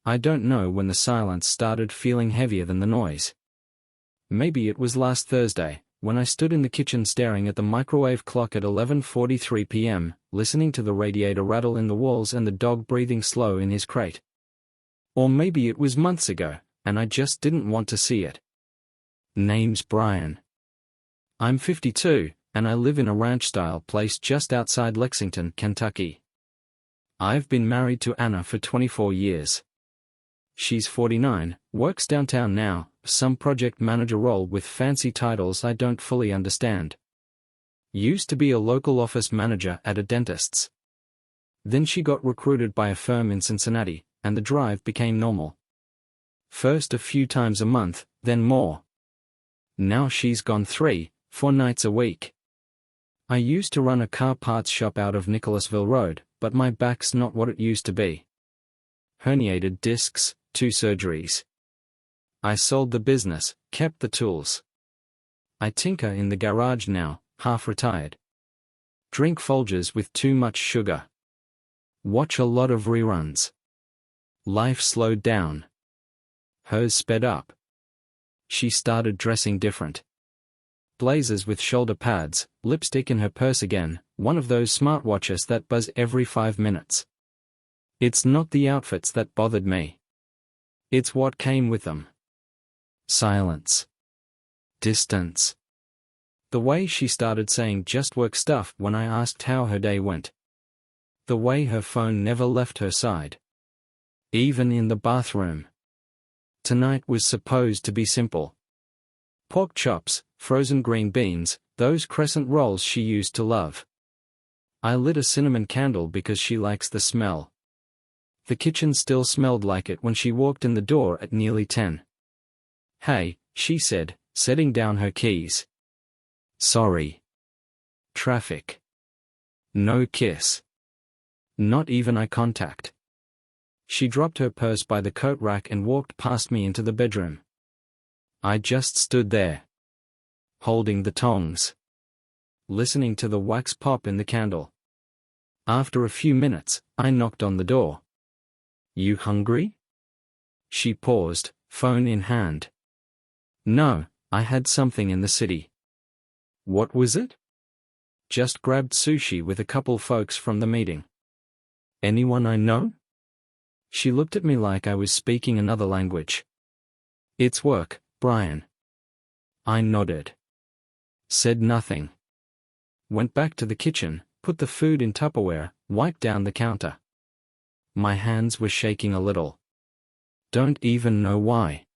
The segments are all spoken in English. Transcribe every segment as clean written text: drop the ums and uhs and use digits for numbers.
I don't know when the silence started feeling heavier than the noise. Maybe it was last Thursday, when I stood in the kitchen staring at the microwave clock at 11:43 p.m., listening to the radiator rattle in the walls and the dog breathing slow in his crate. Or maybe it was months ago, and I just didn't want to see it. Name's Brian. I'm 52, and I live in a ranch-style place just outside Lexington, Kentucky. I've been married to Anna for 24 years. She's 49, works downtown now, some project manager role with fancy titles I don't fully understand. Used to be a local office manager at a dentist's. Then she got recruited by a firm in Cincinnati, and the drive became normal. First a few times a month, then more. Now she's gone 3-4 nights a week. I used to run a car parts shop out of Nicholasville Road, but my back's not what it used to be. Herniated discs, 2 surgeries. I sold the business, kept the tools. I tinker in the garage now, half retired. Drink Folgers with too much sugar. Watch a lot of reruns. Life slowed down. Hers sped up. She started dressing different. Blazers with shoulder pads, lipstick in her purse again, one of those smartwatches that buzz every 5 minutes. It's not the outfits that bothered me. It's what came with them. Silence. Distance. The way she started saying just work stuff when I asked how her day went. The way her phone never left her side. Even in the bathroom. Tonight was supposed to be simple. Pork chops, frozen green beans, those crescent rolls she used to love. I lit a cinnamon candle because she likes the smell. The kitchen still smelled like it when she walked in the door at nearly 10. Hey, she said, setting down her keys. Sorry. Traffic. No kiss. Not even eye contact. She dropped her purse by the coat rack and walked past me into the bedroom. I just stood there. Holding the tongs. Listening to the wax pop in the candle. After a few minutes, I knocked on the door. You hungry? She paused, phone in hand. No, I had something in the city. What was it? Just grabbed sushi with a couple folks from the meeting. Anyone I know? She looked at me like I was speaking another language. It's work, Brian. I nodded. Said nothing. Went back to the kitchen, put the food in Tupperware, wiped down the counter. My hands were shaking a little. Don't even know why.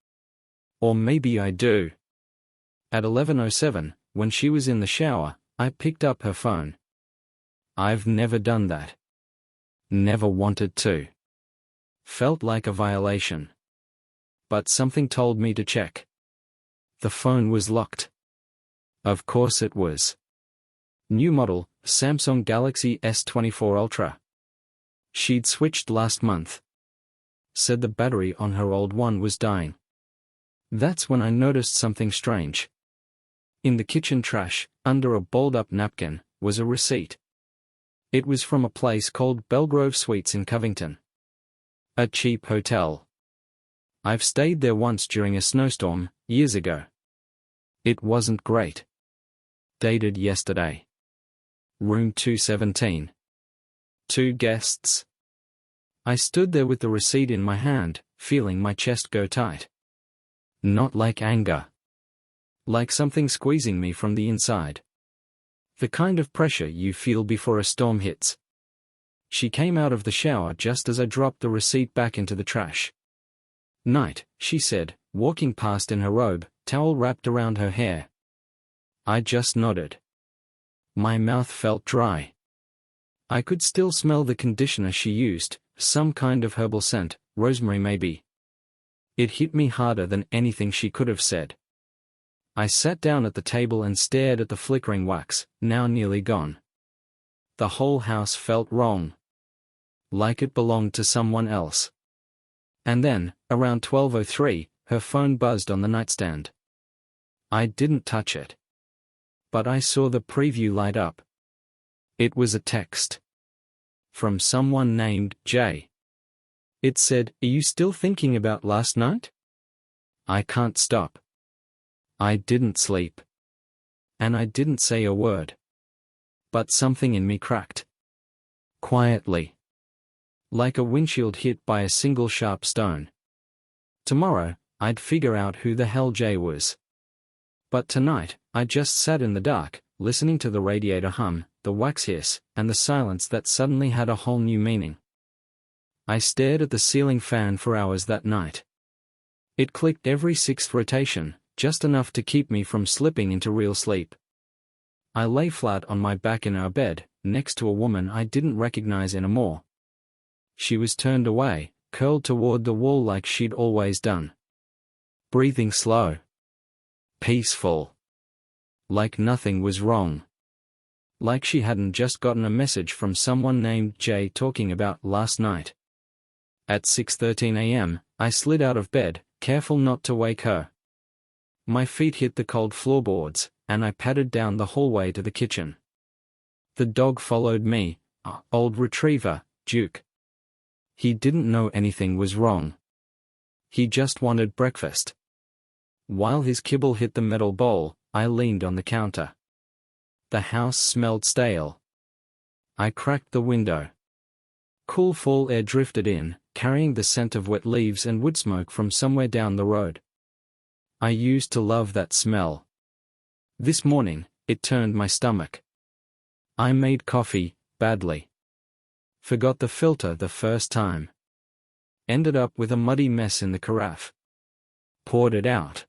Or maybe I do. At 11:07, when she was in the shower, I picked up her phone. I've never done that. Never wanted to. Felt like a violation. But something told me to check. The phone was locked. Of course it was. New model, Samsung Galaxy S24 Ultra. She'd switched last month. Said the battery on her old one was dying. That's when I noticed something strange. In the kitchen trash, under a balled-up napkin, was a receipt. It was from a place called Belgrove Suites in Covington. A cheap hotel. I've stayed there once during a snowstorm, years ago. It wasn't great. Dated yesterday. Room 217. 2 guests. I stood there with the receipt in my hand, feeling my chest go tight. Not like anger. Like something squeezing me from the inside. The kind of pressure you feel before a storm hits. She came out of the shower just as I dropped the receipt back into the trash. Night, she said, walking past in her robe, towel wrapped around her hair. I just nodded. My mouth felt dry. I could still smell the conditioner she used, some kind of herbal scent, rosemary maybe. It hit me harder than anything she could have said. I sat down at the table and stared at the flickering wax, now nearly gone. The whole house felt wrong. Like it belonged to someone else. And then, around 12:03, her phone buzzed on the nightstand. I didn't touch it. But I saw the preview light up. It was a text. From someone named Jay. It said, "Are you still thinking about last night?" I can't stop. I didn't sleep. And I didn't say a word. But something in me cracked. Quietly. Like a windshield hit by a single sharp stone. Tomorrow, I'd figure out who the hell Jay was. But tonight, I just sat in the dark, listening to the radiator hum, the wax hiss, and the silence that suddenly had a whole new meaning. I stared at the ceiling fan for hours that night. It clicked every sixth rotation, just enough to keep me from slipping into real sleep. I lay flat on my back in our bed, next to a woman I didn't recognize anymore. She was turned away, curled toward the wall like she'd always done. Breathing slow. Peaceful. Like nothing was wrong. Like she hadn't just gotten a message from someone named Jay talking about last night. At 6:13 a.m., I slid out of bed, careful not to wake her. My feet hit the cold floorboards, and I padded down the hallway to the kitchen. The dog followed me, old retriever, Duke. He didn't know anything was wrong. He just wanted breakfast. While his kibble hit the metal bowl, I leaned on the counter. The house smelled stale. I cracked the window. Cool fall air drifted in, carrying the scent of wet leaves and wood smoke from somewhere down the road. I used to love that smell. This morning, it turned my stomach. I made coffee, badly. Forgot the filter the first time. Ended up with a muddy mess in the carafe. Poured it out.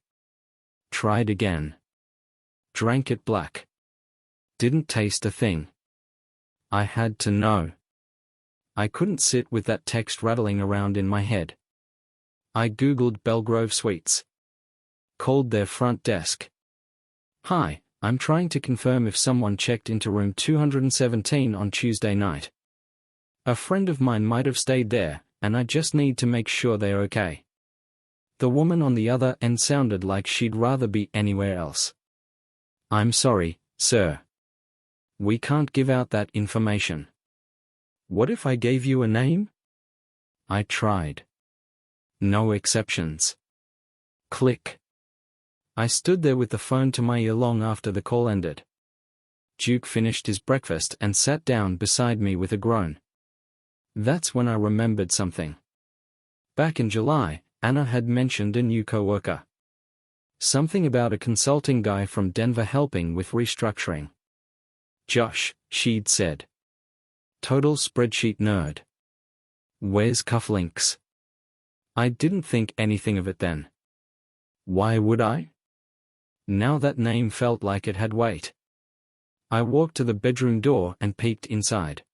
Tried again. Drank it black. Didn't taste a thing. I had to know. I couldn't sit with that text rattling around in my head. I googled Belgrove Suites. Called their front desk. "Hi, I'm trying to confirm if someone checked into room 217 on Tuesday night. A friend of mine might have stayed there, and I just need to make sure they're okay." The woman on the other end sounded like she'd rather be anywhere else. "I'm sorry, sir. We can't give out that information." "What if I gave you a name?" I tried. No exceptions. Click. I stood there with the phone to my ear long after the call ended. Duke finished his breakfast and sat down beside me with a groan. That's when I remembered something. Back in July, Anna had mentioned a new coworker. Something about a consulting guy from Denver helping with restructuring. "Josh," she'd said. "Total spreadsheet nerd. Wears cufflinks." I didn't think anything of it then. Why would I? Now that name felt like it had weight. I walked to the bedroom door and peeked inside.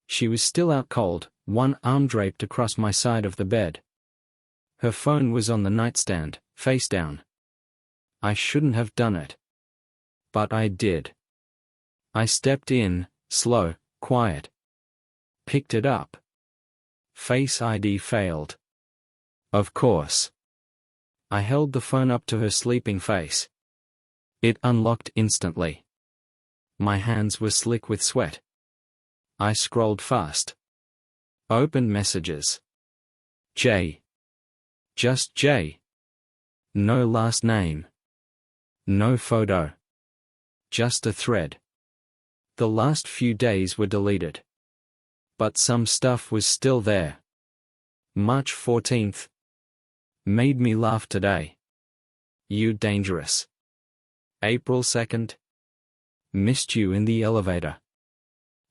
She was still out cold, one arm draped across my side of the bed. Her phone was on the nightstand, face down. I shouldn't have done it. But I did. I stepped in, slow, quiet. Picked it up. Face ID failed. Of course. I held the phone up to her sleeping face. It unlocked instantly. My hands were slick with sweat. I scrolled fast. Opened messages. J. Just J. No last name. No photo. Just a thread. The last few days were deleted. But some stuff was still there. March 14th. Made me laugh today. You dangerous. April 2nd. Missed you in the elevator.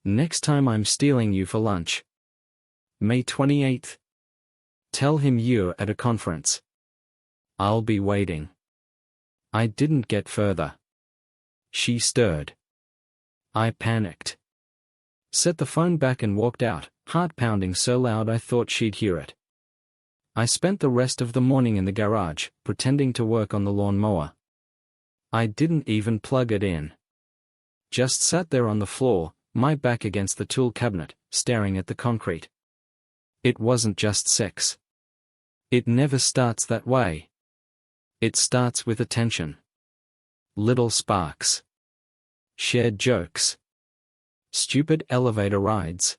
Next time I'm stealing you for lunch. May 28th. Tell him you're at a conference. I'll be waiting. I didn't get further. She stirred. I panicked. Set the phone back and walked out, heart pounding so loud I thought she'd hear it. I spent the rest of the morning in the garage, pretending to work on the lawnmower. I didn't even plug it in. Just sat there on the floor, my back against the tool cabinet, staring at the concrete. It wasn't just sex. It never starts that way. It starts with attention. Little sparks. Shared jokes. Stupid elevator rides.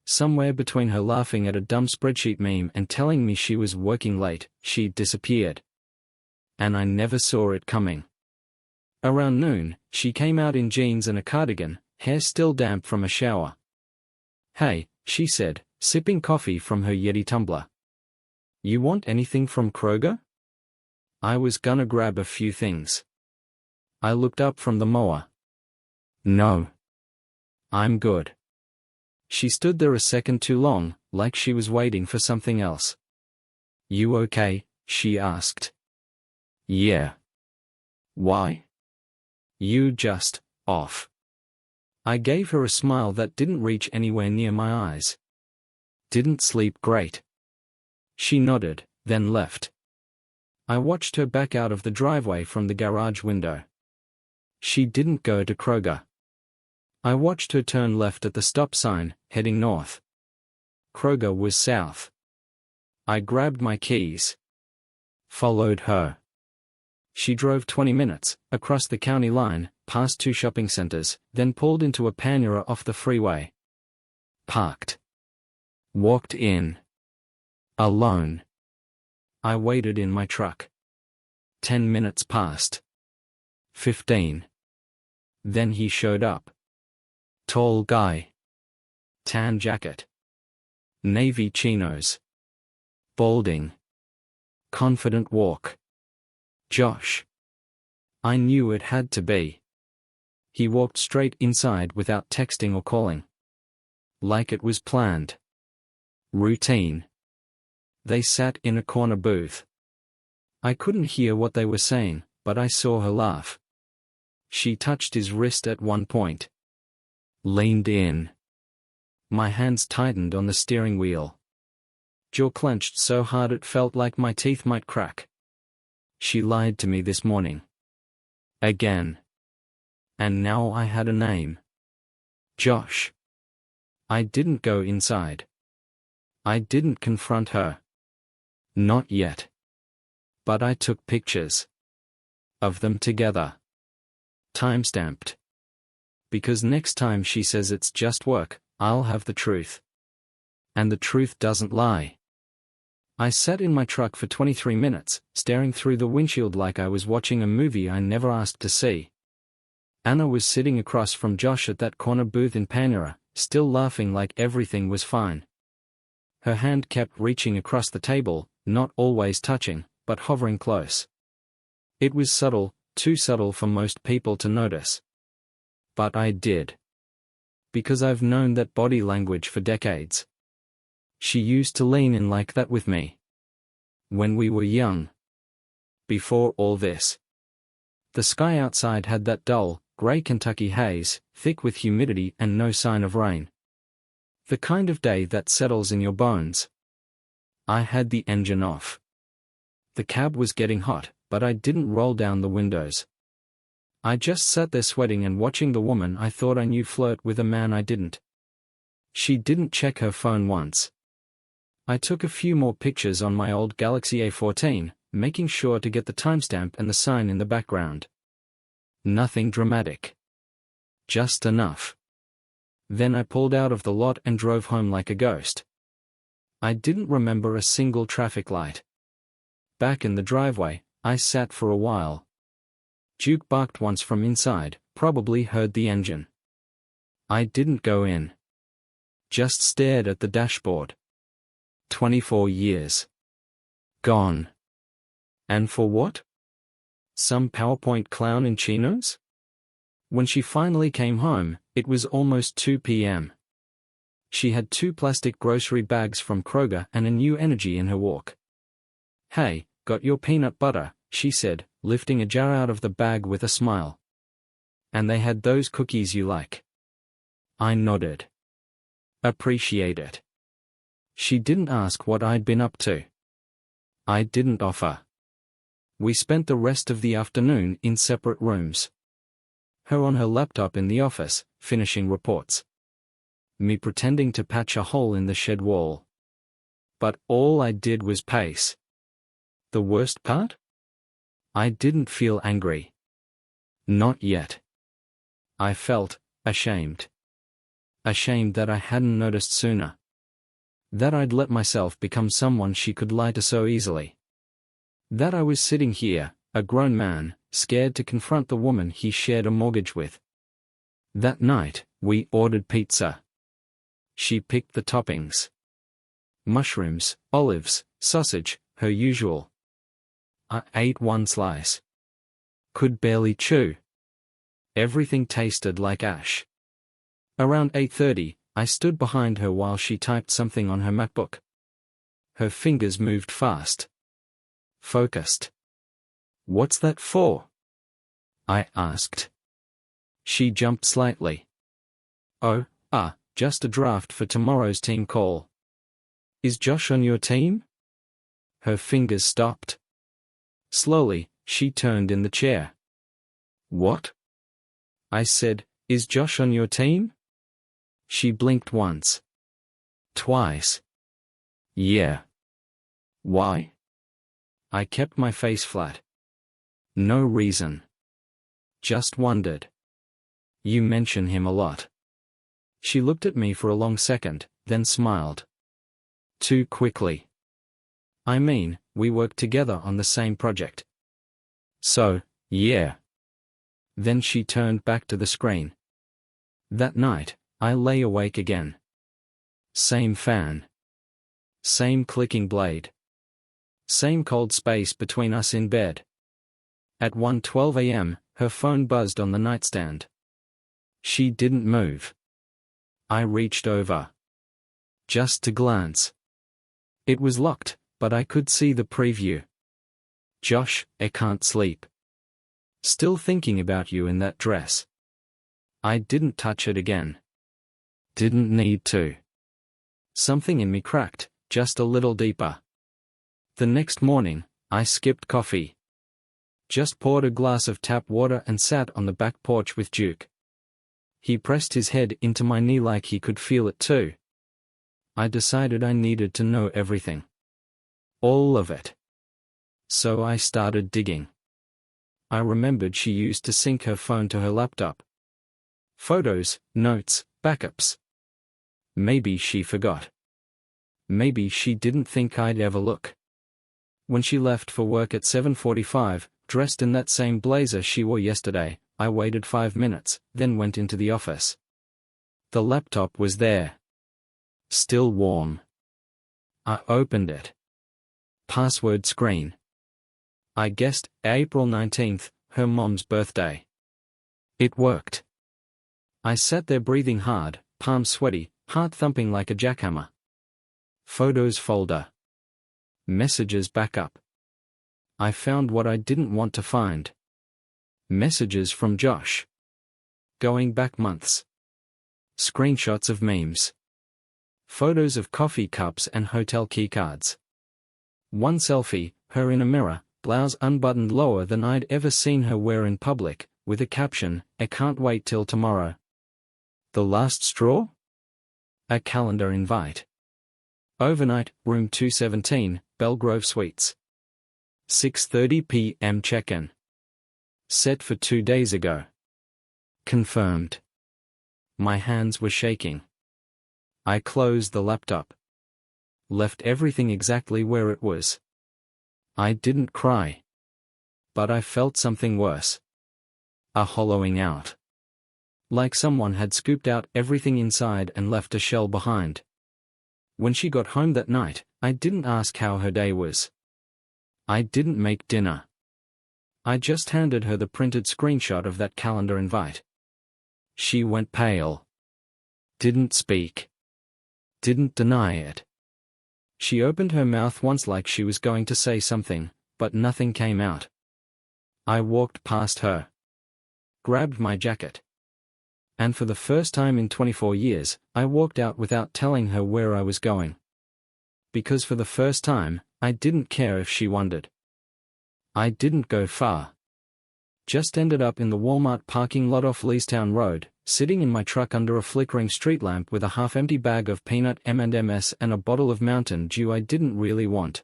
somewhere between her laughing at a dumb spreadsheet meme and telling me she was working late, she disappeared. And I never saw it coming. Around noon, she came out in jeans and a cardigan, hair still damp from a shower. "Hey," she said, sipping coffee from her Yeti tumbler. "You want anything from Kroger?" I was gonna grab a few things. I looked up from the mower. "No. I'm good." She stood there a second too long, like she was waiting for something else. "You okay?" she asked. "Yeah." "Why?" "You just off." I gave her a smile that didn't reach anywhere near my eyes. "Didn't sleep great." She nodded, then left. I watched her back out of the driveway from the garage window. She didn't go to Kroger. I watched her turn left at the stop sign, heading north. Kroger was south. I grabbed my keys. Followed her. She drove 20 minutes, across the county line, past 2 shopping centers, then pulled into a panura off the freeway. Parked. Walked in. Alone. I waited in my truck. 10 minutes passed. 15. Then he showed up. Tall guy. Tan jacket. Navy chinos. Balding. Confident walk. Josh. I knew it had to be. He walked straight inside without texting or calling. Like it was planned. Routine. They sat in a corner booth. I couldn't hear what they were saying, but I saw her laugh. She touched his wrist at one point. Leaned in. My hands tightened on the steering wheel. Jaw clenched so hard it felt like my teeth might crack. She lied to me this morning. Again. And now I had a name. Josh. I didn't go inside. I didn't confront her. Not yet. But I took pictures. Of them together. Timestamped. Because next time she says it's just work, I'll have the truth. And the truth doesn't lie. I sat in my truck for 23 minutes, staring through the windshield like I was watching a movie I never asked to see. Anna was sitting across from Josh at that corner booth in Panera, still laughing like everything was fine. Her hand kept reaching across the table, not always touching, but hovering close. It was subtle, too subtle for most people to notice. But I did. Because I've known that body language for decades. She used to lean in like that with me. When we were young. Before all this. The sky outside had that dull, gray Kentucky haze, thick with humidity and no sign of rain. The kind of day that settles in your bones. I had the engine off. The cab was getting hot, but I didn't roll down the windows. I just sat there sweating and watching the woman I thought I knew flirt with a man I didn't. She didn't check her phone once. I took a few more pictures on my old Galaxy A14, making sure to get the timestamp and the sign in the background. Nothing dramatic. Just enough. Then I pulled out of the lot and drove home like a ghost. I didn't remember a single traffic light. Back in the driveway, I sat for a while. Duke barked once from inside, probably heard the engine. I didn't go in. Just stared at the dashboard. 24 years. Gone. And for what? Some PowerPoint clown in chinos? When she finally came home, it was almost 2 p.m. She had 2 plastic grocery bags from Kroger and a new energy in her walk. "Hey, got your peanut butter," she said, lifting a jar out of the bag with a smile. "And they had those cookies you like." I nodded. Appreciate it. She didn't ask what I'd been up to. I didn't offer. We spent the rest of the afternoon in separate rooms. Her on her laptop in the office, finishing reports. Me pretending to patch a hole in the shed wall. But all I did was pace. The worst part? I didn't feel angry. Not yet. I felt ashamed. ashamed that I hadn't noticed sooner. That I'd let myself become someone she could lie to so easily. That I was sitting here, a grown man, scared to confront the woman he shared a mortgage with. That night, we ordered pizza. She picked the toppings. Mushrooms, olives, sausage, her usual. I ate one slice. Could barely chew. Everything tasted like ash. Around 8:30, I stood behind her while she typed something on her MacBook. Her fingers moved fast. Focused. "What's that for?" I asked. She jumped slightly. "Oh, just a draft for tomorrow's team call. Is Josh on your team?" Her fingers stopped. Slowly, she turned in the chair. "What?" I said, "Is Josh on your team?" She blinked once. Twice. "Yeah." "Why?" I kept my face flat. "No reason. Just wondered. You mention him a lot." She looked at me for a long second, then smiled. Too quickly. "I mean, we worked together on the same project." "So, yeah." Then she turned back to the screen. That night, I lay awake again. Same fan. Same clicking blade. Same cold space between us in bed. At 1:12 a.m., her phone buzzed on the nightstand. She didn't move. I reached over. Just to glance. It was locked, but I could see the preview. "Josh, I can't sleep. Still thinking about you in that dress." I didn't touch it again. Didn't need to. Something in me cracked, just a little deeper. The next morning, I skipped coffee. Just poured a glass of tap water and sat on the back porch with Duke. He pressed his head into my knee like he could feel it too. I decided I needed to know everything. All of it. So I started digging. I remembered she used to sync her phone to her laptop. Photos, notes, backups. Maybe she forgot. Maybe she didn't think I'd ever look. When she left for work at 7:45, dressed in that same blazer she wore yesterday, I waited 5 minutes, then went into the office. The laptop was there. Still warm. I opened it. Password screen. I guessed April 19th, her mom's birthday. It worked. I sat there breathing hard, palms sweaty, heart thumping like a jackhammer. Photos folder. Messages backup. I found what I didn't want to find. Messages from Josh. Going back months. Screenshots of memes. Photos of coffee cups and hotel keycards. One selfie, her in a mirror, blouse unbuttoned lower than I'd ever seen her wear in public, with a caption, "I can't wait till tomorrow." The last straw? A calendar invite. Overnight, room 217, Belgrove Suites. 6:30 p.m. check-in. Set for 2 days ago. Confirmed. My hands were shaking. I closed the laptop. Left everything exactly where it was. I didn't cry. But I felt something worse. A hollowing out. Like someone had scooped out everything inside and left a shell behind. When she got home that night, I didn't ask how her day was. I didn't make dinner. I just handed her the printed screenshot of that calendar invite. She went pale. Didn't speak. Didn't deny it. She opened her mouth once like she was going to say something, but nothing came out. I walked past her. Grabbed my jacket. And for the first time in 24 years, I walked out without telling her where I was going. Because for the first time, I didn't care if she wondered. I didn't go far. Just ended up in the Walmart parking lot off Leestown Road, sitting in my truck under a flickering street lamp with a half-empty bag of peanut M&Ms and a bottle of Mountain Dew I didn't really want.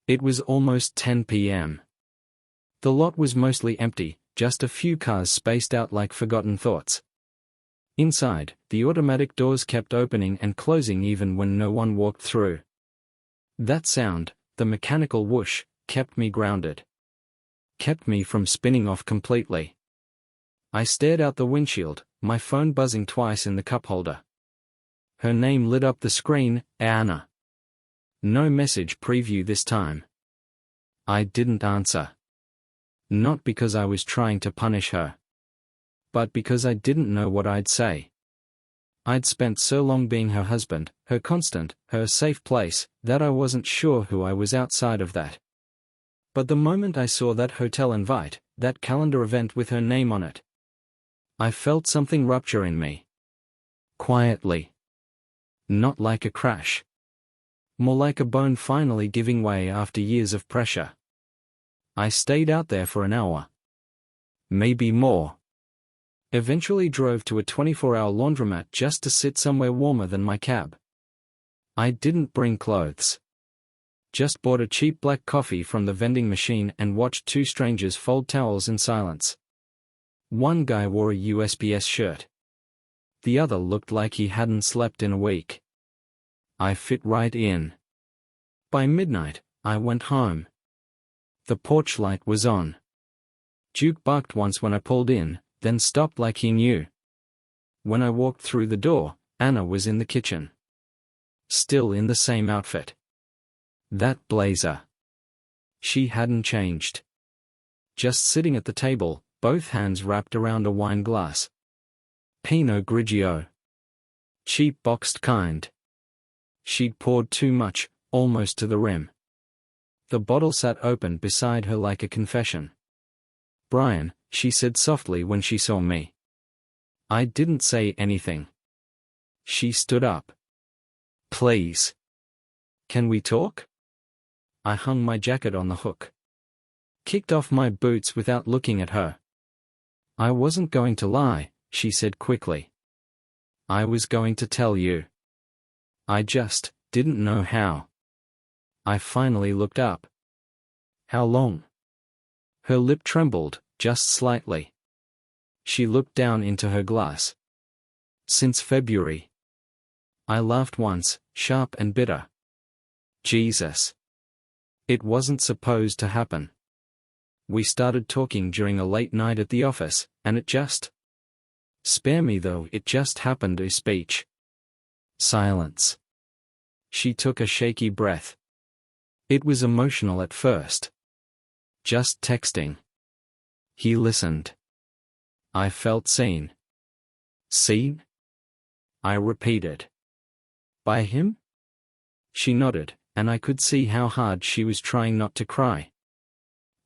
It was almost 10 p.m. The lot was mostly empty, just a few cars spaced out like forgotten thoughts. Inside, the automatic doors kept opening and closing even when no one walked through. That sound, the mechanical whoosh, kept me grounded. Kept me from spinning off completely. I stared out the windshield, my phone buzzing twice in the cup holder. Her name lit up the screen, Anna. No message preview this time. I didn't answer. Not because I was trying to punish her, but because I didn't know what I'd say. I'd spent so long being her husband, her constant, her safe place, that I wasn't sure who I was outside of that. But the moment I saw that hotel invite, that calendar event with her name on it, I felt something rupture in me. Quietly. Not like a crash. More like a bone finally giving way after years of pressure. I stayed out there for an hour. Maybe more. Eventually drove to a 24-hour laundromat just to sit somewhere warmer than my cab. I didn't bring clothes. Just bought a cheap black coffee from the vending machine and watched two strangers fold towels in silence. One guy wore a USPS shirt. The other looked like he hadn't slept in a week. I fit right in. By midnight, I went home. The porch light was on. Duke barked once when I pulled in, then stopped like he knew. When I walked through the door, Anna was in the kitchen. Still in the same outfit. That blazer. She hadn't changed. Just sitting at the table, both hands wrapped around a wine glass. Pinot Grigio. Cheap boxed kind. She'd poured too much, almost to the rim. The bottle sat open beside her like a confession. "Brian," she said softly when she saw me. I didn't say anything. She stood up. "Please. Can we talk?" I hung my jacket on the hook. Kicked off my boots without looking at her. "I wasn't going to lie," she said quickly. "I was going to tell you. I just didn't know how." I finally looked up. "How long?" Her lip trembled, just slightly. She looked down into her glass. "Since February." I laughed once, sharp and bitter. Jesus. It wasn't supposed to happen. We started talking during a late night at the office, and it just... Spare me though, it just happened. A speech. Silence. She took a shaky breath. It was emotional at first. Just texting. He listened. I felt seen. Seen? I repeated. By him? She nodded, and I could see how hard she was trying not to cry.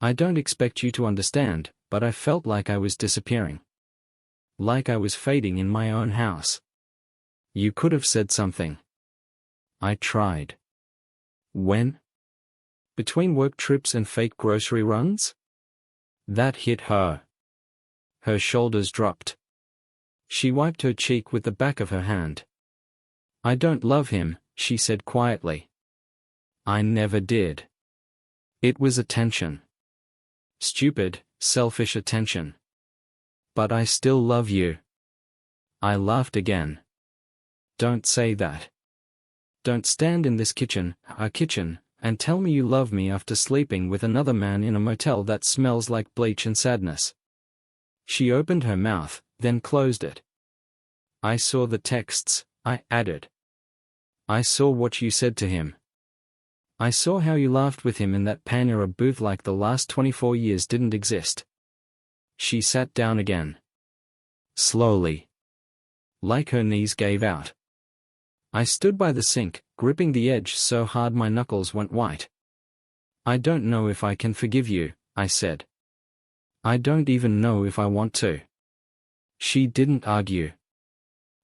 "I don't expect you to understand, but I felt like I was disappearing. Like I was fading in my own house. You could have said something." I tried. "When? Between work trips and fake grocery runs?" That hit her. Her shoulders dropped. She wiped her cheek with the back of her hand. "I don't love him," she said quietly. "I never did. It was attention. Stupid, selfish attention. But I still love you." I laughed again. "Don't say that. Don't stand in this kitchen, our kitchen, and tell me you love me after sleeping with another man in a motel that smells like bleach and sadness." She opened her mouth, then closed it. "I saw the texts," I added. "I saw what you said to him. I saw how you laughed with him in that Panera booth like the last 24 years didn't exist." She sat down again. Slowly. Like her knees gave out. I stood by the sink, gripping the edge so hard my knuckles went white. "I don't know if I can forgive you," I said. "I don't even know if I want to." She didn't argue.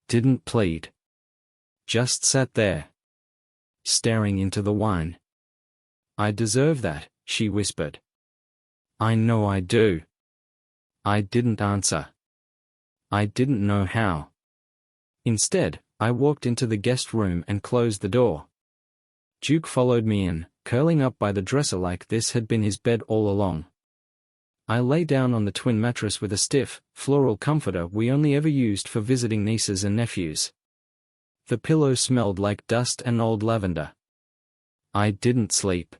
Didn't plead. Just sat there. Staring into the wine. "I deserve that," she whispered. "I know I do." I didn't answer. I didn't know how. Instead, I walked into the guest room and closed the door. Duke followed me in, curling up by the dresser like this had been his bed all along. I lay down on the twin mattress with a stiff, floral comforter we only ever used for visiting nieces and nephews. The pillow smelled like dust and old lavender. I didn't sleep.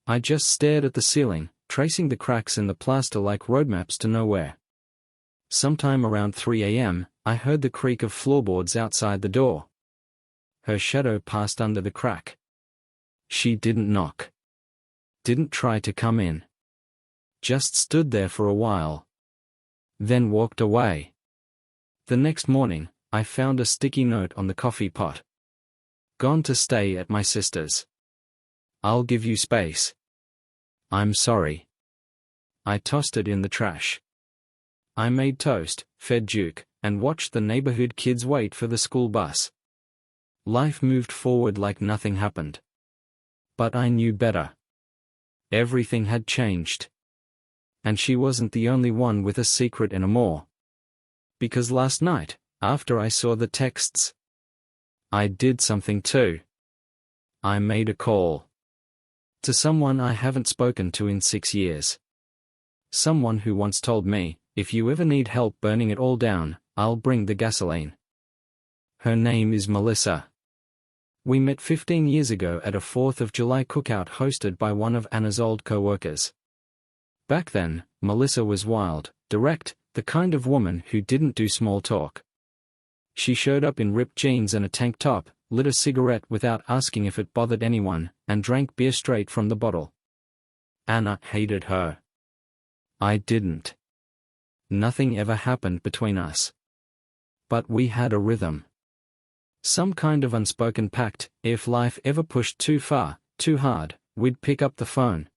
I just stared at the ceiling, tracing the cracks in the plaster like roadmaps to nowhere. Sometime around 3 a.m., I heard the creak of floorboards outside the door. Her shadow passed under the crack. She didn't knock. Didn't try to come in. Just stood there for a while. Then walked away. The next morning, I found a sticky note on the coffee pot. Gone to stay at my sister's. I'll give you space. I'm sorry. I tossed it in the trash. I made toast, fed Duke, and watched the neighborhood kids wait for the school bus. Life moved forward like nothing happened. But I knew better. Everything had changed. And she wasn't the only one with a secret anymore. Because last night, after I saw the texts, I did something too. I made a call. To someone I haven't spoken to in 6 years. Someone who once told me, if you ever need help burning it all down, I'll bring the gasoline. Her name is Melissa. We met 15 years ago at a 4th of July cookout hosted by one of Anna's old co-workers. Back then, Melissa was wild, direct, the kind of woman who didn't do small talk. She showed up in ripped jeans and a tank top, lit a cigarette without asking if it bothered anyone, and drank beer straight from the bottle. Anna hated her. I didn't. Nothing ever happened between us. But we had a rhythm. Some kind of unspoken pact. If life ever pushed too far, too hard, we'd pick up the phone.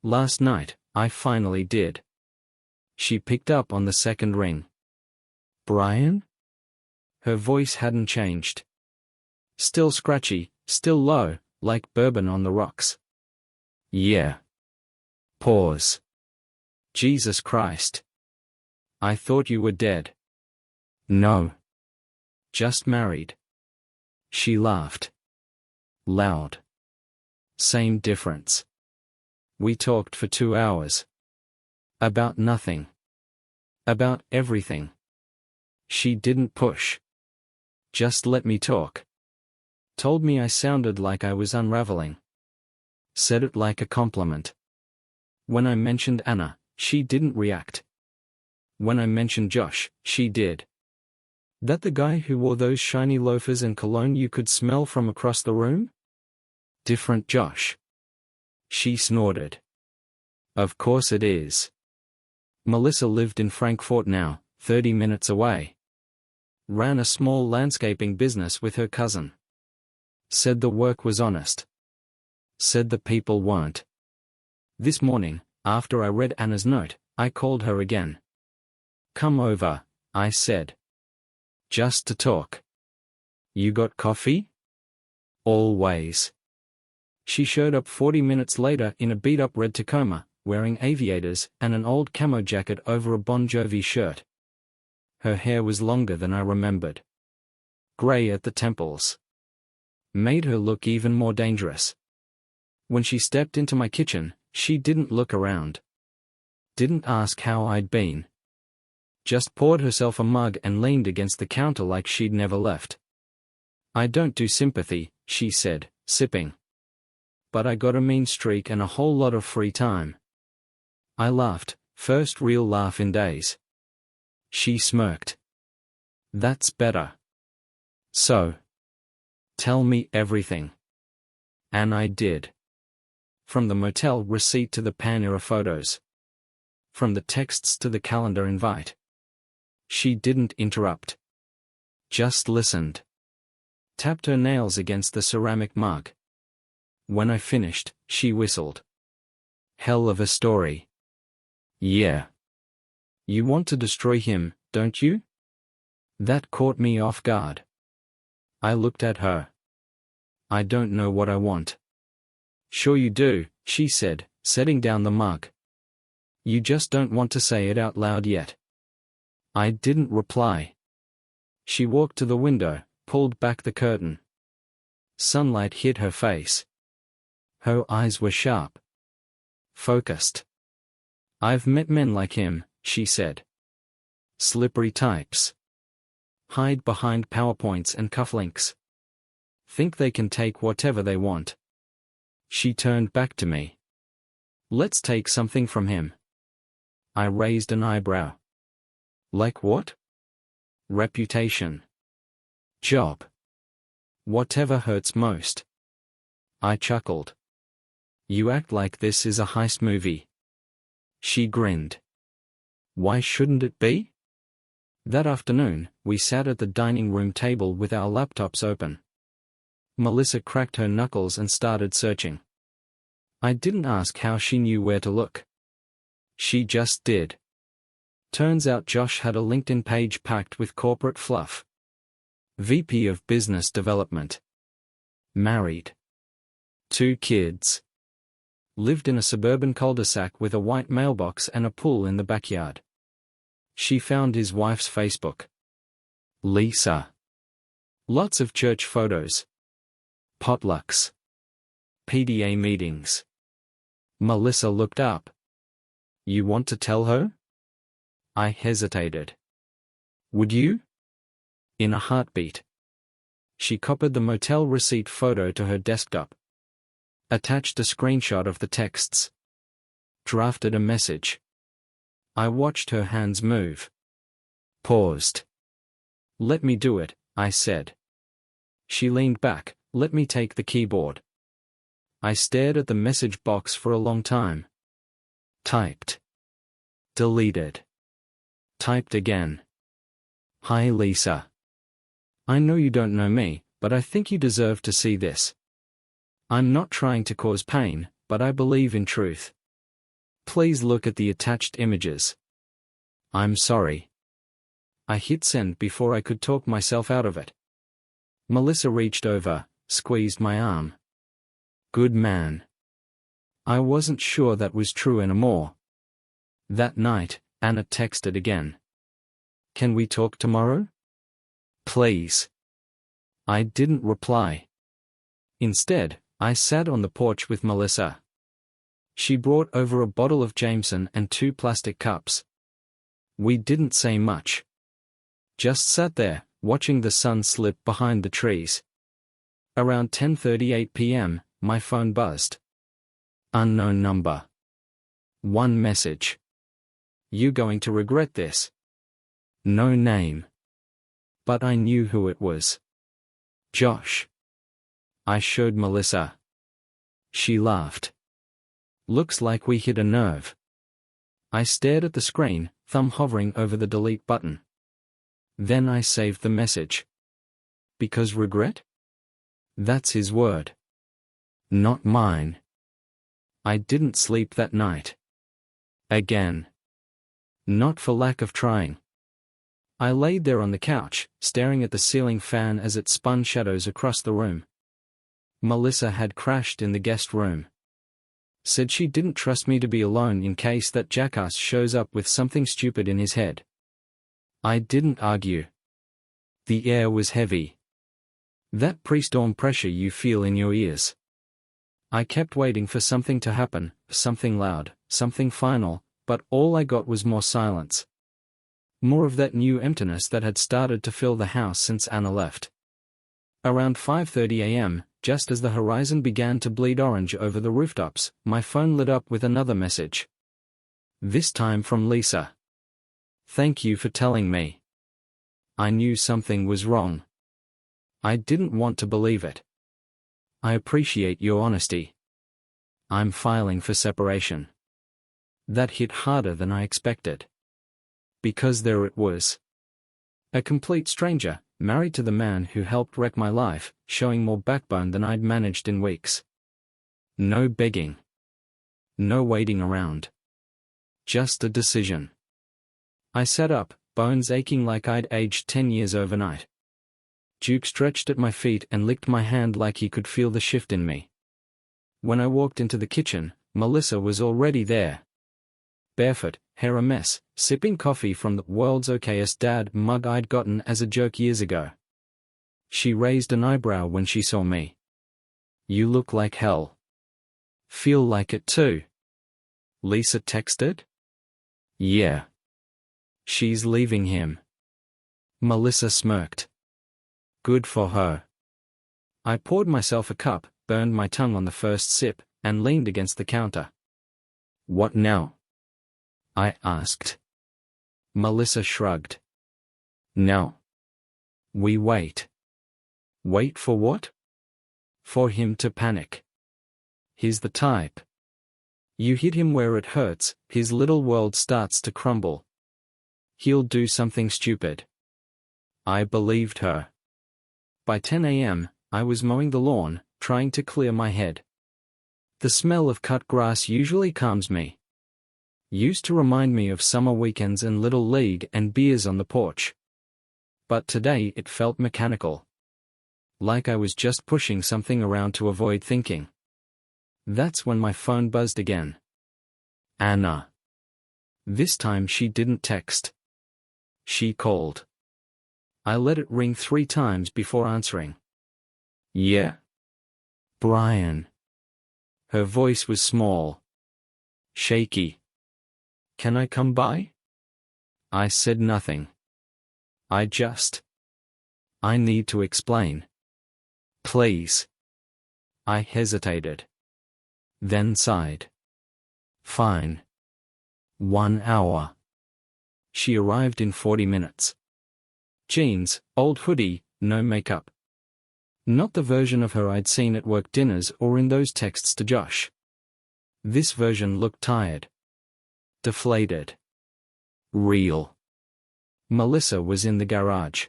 Last night, I finally did. She picked up on the second ring. Brian? Her voice hadn't changed. Still scratchy, still low, like bourbon on the rocks. Yeah. Pause. Jesus Christ. I thought you were dead. No. Just married. She laughed. Loud. Same difference. We talked for 2 hours. About nothing. About everything. She didn't push. Just let me talk. Told me I sounded like I was unraveling. Said it like a compliment. When I mentioned Anna, she didn't react. When I mentioned Josh, she did. That the guy who wore those shiny loafers and cologne you could smell from across the room? Different Josh. She snorted. Of course it is. Melissa lived in Frankfort now, 30 minutes away. Ran a small landscaping business with her cousin. Said the work was honest. Said the people weren't. This morning, after I read Anna's note, I called her again. Come over, I said. Just to talk. You got coffee? Always. She showed up 40 minutes later in a beat-up red Tacoma, wearing aviators and an old camo jacket over a Bon Jovi shirt. Her hair was longer than I remembered. Gray at the temples. Made her look even more dangerous. When she stepped into my kitchen, she didn't look around. Didn't ask how I'd been. Just poured herself a mug and leaned against the counter like she'd never left. I don't do sympathy, she said, sipping. But I got a mean streak and a whole lot of free time. I laughed, first real laugh in days. She smirked. That's better. So. Tell me everything. And I did. From the motel receipt to the Pan-era photos. From the texts to the calendar invite. She didn't interrupt. Just listened. Tapped her nails against the ceramic mug. When I finished, she whistled. Hell of a story. Yeah. You want to destroy him, don't you? That caught me off guard. I looked at her. I don't know what I want. Sure you do, she said, setting down the mug. You just don't want to say it out loud yet. I didn't reply. She walked to the window, pulled back the curtain. Sunlight hit her face. Her eyes were sharp. Focused. I've met men like him, she said. Slippery types. Hide behind PowerPoints and cufflinks. Think they can take whatever they want. She turned back to me. Let's take something from him. I raised an eyebrow. Like what? Reputation. Job. Whatever hurts most. I chuckled. You act like this is a heist movie. She grinned. Why shouldn't it be? That afternoon, we sat at the dining room table with our laptops open. Melissa cracked her knuckles and started searching. I didn't ask how she knew where to look. She just did. Turns out Josh had a LinkedIn page packed with corporate fluff. VP of Business Development. Married. 2 kids. Lived in a suburban cul-de-sac with a white mailbox and a pool in the backyard. She found his wife's Facebook. Lisa. Lots of church photos. Potlucks. PDA meetings. Melissa looked up. You want to tell her? I hesitated. Would you? In a heartbeat. She copied the motel receipt photo to her desktop. Attached a screenshot of the texts. Drafted a message. I watched her hands move. Paused. Let me do it, I said. She leaned back. Let me take the keyboard. I stared at the message box for a long time. Typed. Deleted. Typed again. Hi Lisa. I know you don't know me, but I think you deserve to see this. I'm not trying to cause pain, but I believe in truth. Please look at the attached images. I'm sorry. I hit send before I could talk myself out of it. Melissa reached over, squeezed my arm. Good man. I wasn't sure that was true anymore. That night, Anna texted again. Can we talk tomorrow? Please. I didn't reply. Instead, I sat on the porch with Melissa. She brought over a bottle of Jameson and 2 plastic cups. We didn't say much. Just sat there, watching the sun slip behind the trees. Around 10:38 p.m., my phone buzzed. Unknown number. One message. You going to regret this. No name. But I knew who it was. Josh. I showed Melissa. She laughed. Looks like we hit a nerve. I stared at the screen, thumb hovering over the delete button. Then I saved the message. Because regret? That's his word. Not mine. I didn't sleep that night. Again. Not for lack of trying. I laid there on the couch, staring at the ceiling fan as it spun shadows across the room. Melissa had crashed in the guest room. Said she didn't trust me to be alone in case that jackass shows up with something stupid in his head. I didn't argue. The air was heavy. That pre-storm pressure you feel in your ears. I kept waiting for something to happen, something loud, something final, but all I got was more silence. More of that new emptiness that had started to fill the house since Anna left. Around 5:30 a.m., just as the horizon began to bleed orange over the rooftops, my phone lit up with another message. This time from Lisa. Thank you for telling me. I knew something was wrong. I didn't want to believe it. I appreciate your honesty. I'm filing for separation. That hit harder than I expected. Because there it was. A complete stranger, married to the man who helped wreck my life, showing more backbone than I'd managed in weeks. No begging. No waiting around. Just a decision. I sat up, bones aching like I'd aged 10 years overnight. Duke stretched at my feet and licked my hand like he could feel the shift in me. When I walked into the kitchen, Melissa was already there. Barefoot, hair a mess, sipping coffee from the world's okayest dad mug I'd gotten as a joke years ago. She raised an eyebrow when she saw me. You look like hell. Feel like it too. Lisa texted? Yeah. She's leaving him. Melissa smirked. Good for her. I poured myself a cup, burned my tongue on the first sip, and leaned against the counter. What now? I asked. Melissa shrugged. Now. We wait. Wait for what? For him to panic. He's the type. You hit him where it hurts, his little world starts to crumble. He'll do something stupid. I believed her. By 10 a.m., I was mowing the lawn, trying to clear my head. The smell of cut grass usually calms me. Used to remind me of summer weekends and little league and beers on the porch. But today it felt mechanical. Like I was just pushing something around to avoid thinking. That's when my phone buzzed again. Anna. This time she didn't text. She called. I let it ring 3 times before answering. Yeah. Brian. Her voice was small. Shaky. Can I come by? I said nothing. I need to explain. Please. I hesitated. Then sighed. Fine. 1 hour. She arrived in 40 minutes. Jeans, old hoodie, no makeup. Not the version of her I'd seen at work dinners or in those texts to Josh. This version looked tired. Deflated. Real. Melissa was in the garage.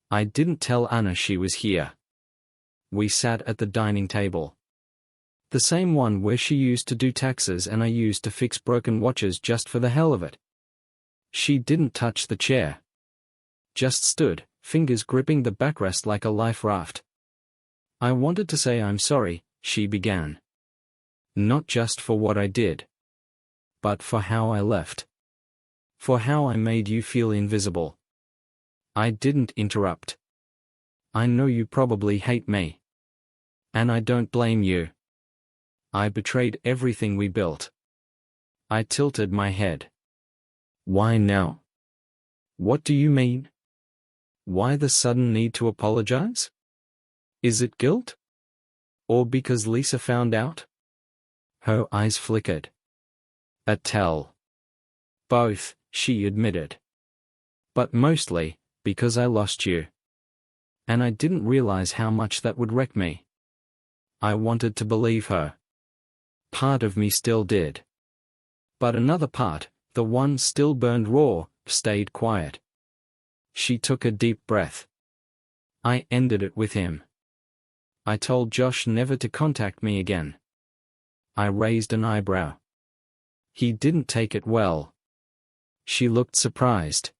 I didn't tell Anna she was here. We sat at the dining table. The same one where she used to do taxes and I used to fix broken watches just for the hell of it. She didn't touch the chair. Just stood, fingers gripping the backrest like a life raft. I wanted to say I'm sorry, she began. Not just for what I did. But for how I left. For how I made you feel invisible. I didn't interrupt. I know you probably hate me. And I don't blame you. I betrayed everything we built. I tilted my head. Why now? What do you mean? Why the sudden need to apologize? Is it guilt? Or because Lisa found out? Her eyes flickered. A tell. Both, she admitted. But mostly, because I lost you. And I didn't realize how much that would wreck me. I wanted to believe her. Part of me still did. But another part, the one still burned raw, stayed quiet. She took a deep breath. I ended it with him. I told Josh never to contact me again. I raised an eyebrow. He didn't take it well. She looked surprised.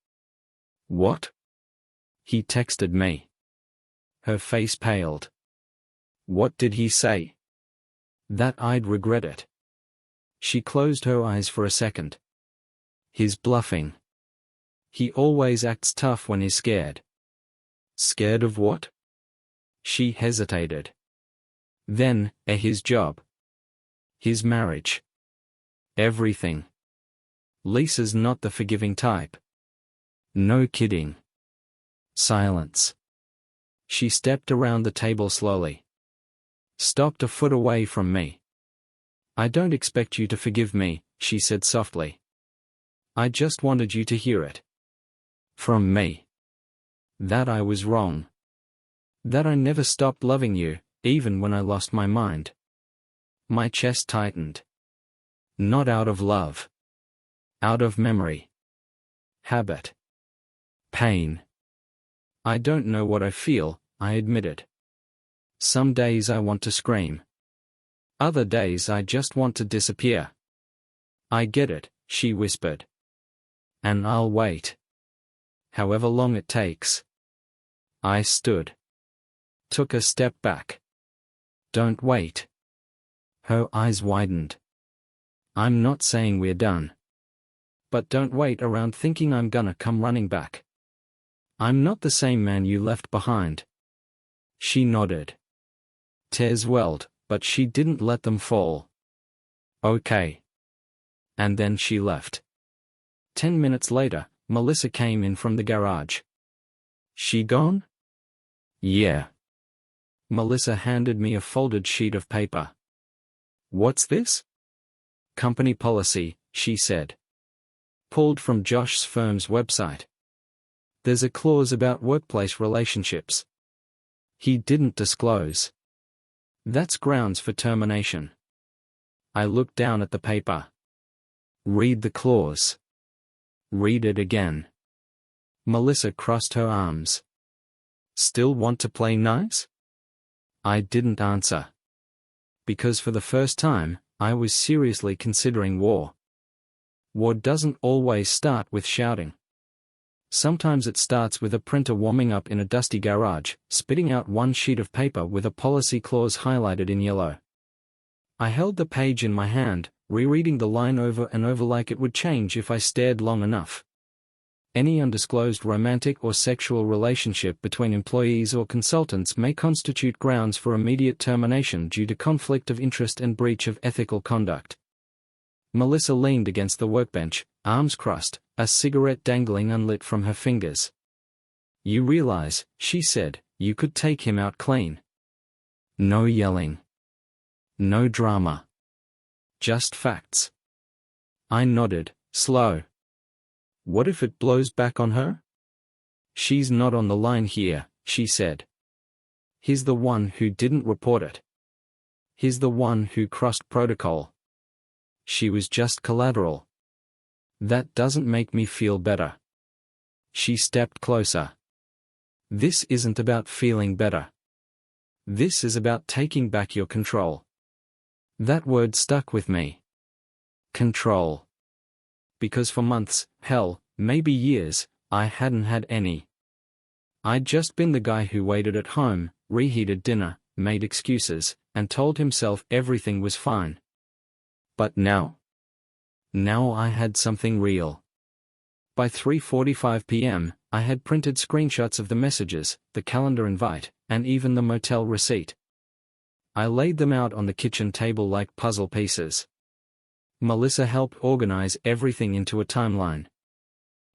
What? He texted me. Her face paled. What did he say? That I'd regret it. She closed her eyes for a second. He's bluffing. He always acts tough when he's scared. Scared of what? She hesitated. Then, his job. His marriage. Everything. Lisa's not the forgiving type. No kidding. Silence. She stepped around the table slowly. Stopped a foot away from me. I don't expect you to forgive me, she said softly. I just wanted you to hear it. From me. That I was wrong. That I never stopped loving you, even when I lost my mind. My chest tightened. Not out of love. Out of memory. Habit. Pain. I don't know what I feel, I admitted. Some days I want to scream. Other days I just want to disappear. I get it, she whispered. And I'll wait. However long it takes. I stood. Took a step back. Don't wait. Her eyes widened. I'm not saying we're done. But don't wait around thinking I'm gonna come running back. I'm not the same man you left behind. She nodded. Tears welled, but she didn't let them fall. Okay. And then she left. 10 minutes later, Melissa came in from the garage. She gone? Yeah. Melissa handed me a folded sheet of paper. What's this? Company policy, she said. Pulled from Josh's firm's website. There's a clause about workplace relationships. He didn't disclose. That's grounds for termination. I looked down at the paper. Read the clause. Read it again. Melissa crossed her arms. Still want to play nice? I didn't answer. Because for the first time, I was seriously considering war. War doesn't always start with shouting. Sometimes it starts with a printer warming up in a dusty garage, spitting out one sheet of paper with a policy clause highlighted in yellow. I held the page in my hand, rereading the line over and over like it would change if I stared long enough. Any undisclosed romantic or sexual relationship between employees or consultants may constitute grounds for immediate termination due to conflict of interest and breach of ethical conduct. Melissa leaned against the workbench, arms crossed, a cigarette dangling unlit from her fingers. You realize, she said, you could take him out clean. No yelling. No drama. Just facts. I nodded, slow. What if it blows back on her? She's not on the line here, she said. He's the one who didn't report it. He's the one who crossed protocol. She was just collateral. That doesn't make me feel better. She stepped closer. This isn't about feeling better. This is about taking back your control. That word stuck with me. Control. Because for months, hell, maybe years, I hadn't had any. I'd just been the guy who waited at home, reheated dinner, made excuses, and told himself everything was fine. But now? Now I had something real. By 3:45 p.m., I had printed screenshots of the messages, the calendar invite, and even the motel receipt. I laid them out on the kitchen table like puzzle pieces. Melissa helped organize everything into a timeline.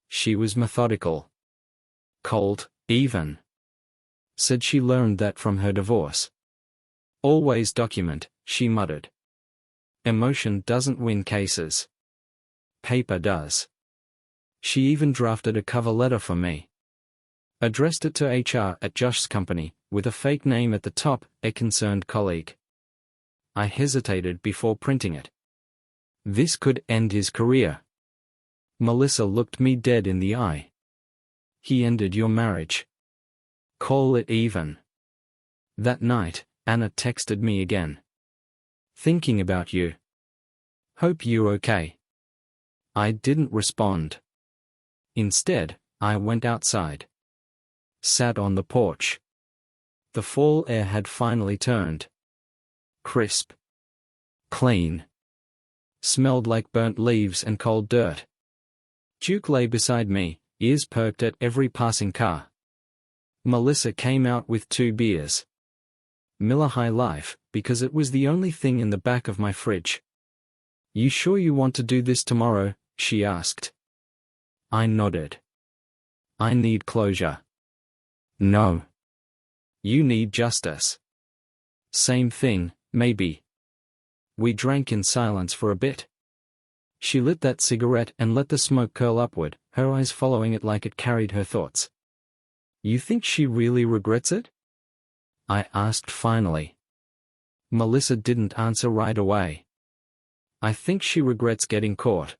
She was methodical. Cold, even. Said she learned that from her divorce. Always document, she muttered. Emotion doesn't win cases. Paper does. She even drafted a cover letter for me. Addressed it to HR at Josh's company, with a fake name at the top, a concerned colleague. I hesitated before printing it. This could end his career. Melissa looked me dead in the eye. He ended your marriage. Call it even. That night, Anna texted me again. Thinking about you. Hope you're okay. I didn't respond. Instead, I went outside. Sat on the porch. The fall air had finally turned. Crisp. Clean. Smelled like burnt leaves and cold dirt. Duke lay beside me, ears perked at every passing car. Melissa came out with 2 beers. Miller High Life, because it was the only thing in the back of my fridge. You sure you want to do this tomorrow? She asked. I nodded. I need closure. No. You need justice. Same thing, maybe. We drank in silence for a bit. She lit that cigarette and let the smoke curl upward, her eyes following it like it carried her thoughts. You think she really regrets it? I asked finally. Melissa didn't answer right away. I think she regrets getting caught.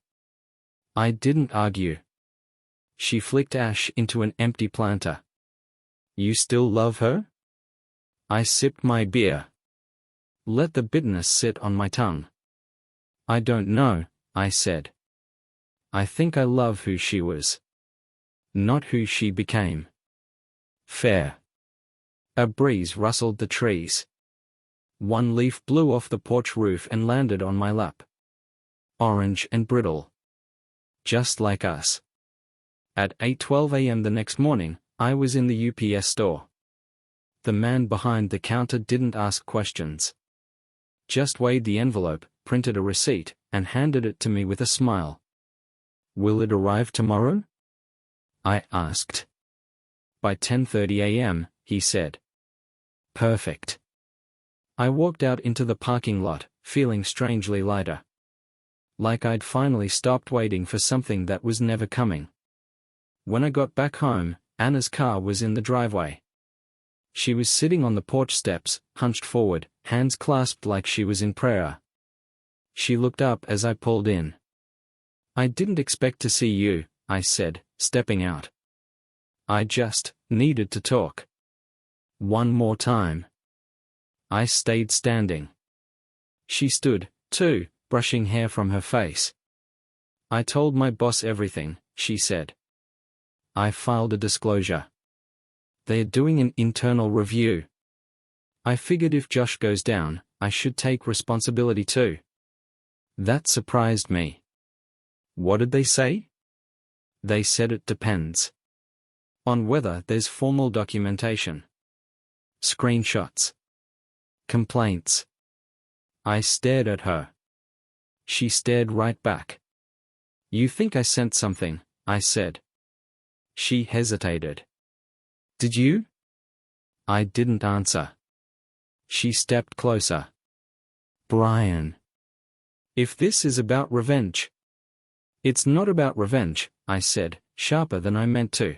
I didn't argue. She flicked ash into an empty planter. You still love her? I sipped my beer. Let the bitterness sit on my tongue. I don't know, I said. I think I love who she was. Not who she became. Fair. A breeze rustled the trees. One leaf blew off the porch roof and landed on my lap. Orange and brittle. Just like us. At 8:12 a.m. the next morning, I was in the UPS store. The man behind the counter didn't ask questions. Just weighed the envelope, printed a receipt, and handed it to me with a smile. Will it arrive tomorrow? I asked. By 10:30 a.m., he said. Perfect. I walked out into the parking lot, feeling strangely lighter. Like I'd finally stopped waiting for something that was never coming. When I got back home, Anna's car was in the driveway. She was sitting on the porch steps, hunched forward, hands clasped like she was in prayer. She looked up as I pulled in. I didn't expect to see you, I said, stepping out. I just needed to talk. One more time. I stayed standing. She stood, too, brushing hair from her face. I told my boss everything, she said. I filed a disclosure. They're doing an internal review. I figured if Josh goes down, I should take responsibility too. That surprised me. What did they say? They said it depends on whether there's formal documentation. Screenshots. Complaints. I stared at her. She stared right back. You think I sent something, I said. She hesitated. Did you? I didn't answer. She stepped closer. Brian. If this is about revenge. It's not about revenge, I said, sharper than I meant to.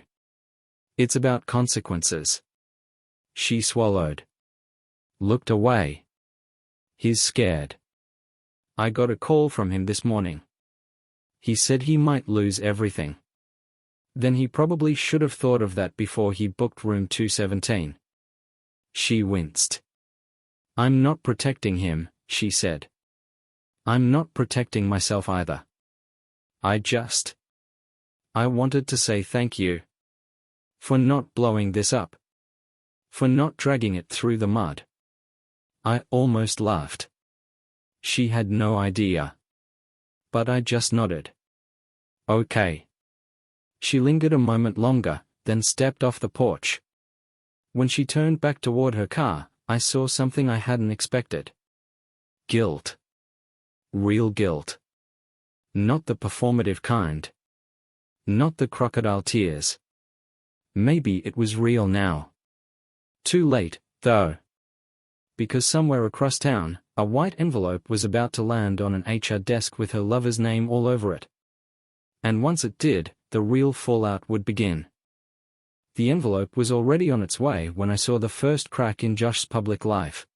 It's about consequences. She swallowed. Looked away. He's scared. I got a call from him this morning. He said he might lose everything. Then he probably should have thought of that before he booked room 217. She winced. I'm not protecting him, she said. I'm not protecting myself either. I wanted to say thank you. For not blowing this up. For not dragging it through the mud. I almost laughed. She had no idea. But I just nodded. Okay. She lingered a moment longer, then stepped off the porch. When she turned back toward her car, I saw something I hadn't expected. Guilt. Real guilt. Not the performative kind. Not the crocodile tears. Maybe it was real now. Too late, though. Because somewhere across town, a white envelope was about to land on an HR desk with her lover's name all over it. And once it did, the real fallout would begin. The envelope was already on its way when I saw the first crack in Josh's public life.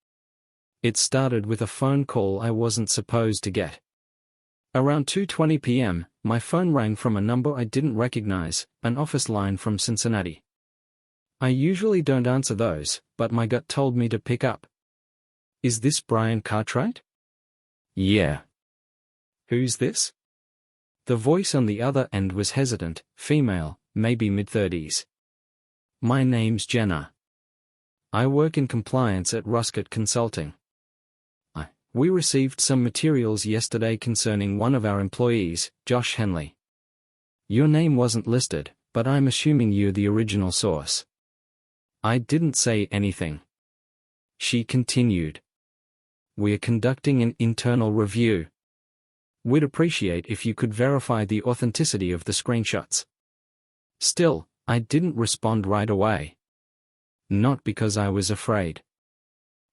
It started with a phone call I wasn't supposed to get. Around 2:20 p.m., my phone rang from a number I didn't recognize, an office line from Cincinnati. I usually don't answer those, but my gut told me to pick up. Is this Brian Cartwright? Yeah. Who's this? The voice on the other end was hesitant, female, maybe mid-30s. My name's Jenna. I work in compliance at Ruscott Consulting. We received some materials yesterday concerning one of our employees, Josh Henley. Your name wasn't listed, but I'm assuming you're the original source. I didn't say anything. She continued. We're conducting an internal review. We'd appreciate if you could verify the authenticity of the screenshots. Still, I didn't respond right away. Not because I was afraid.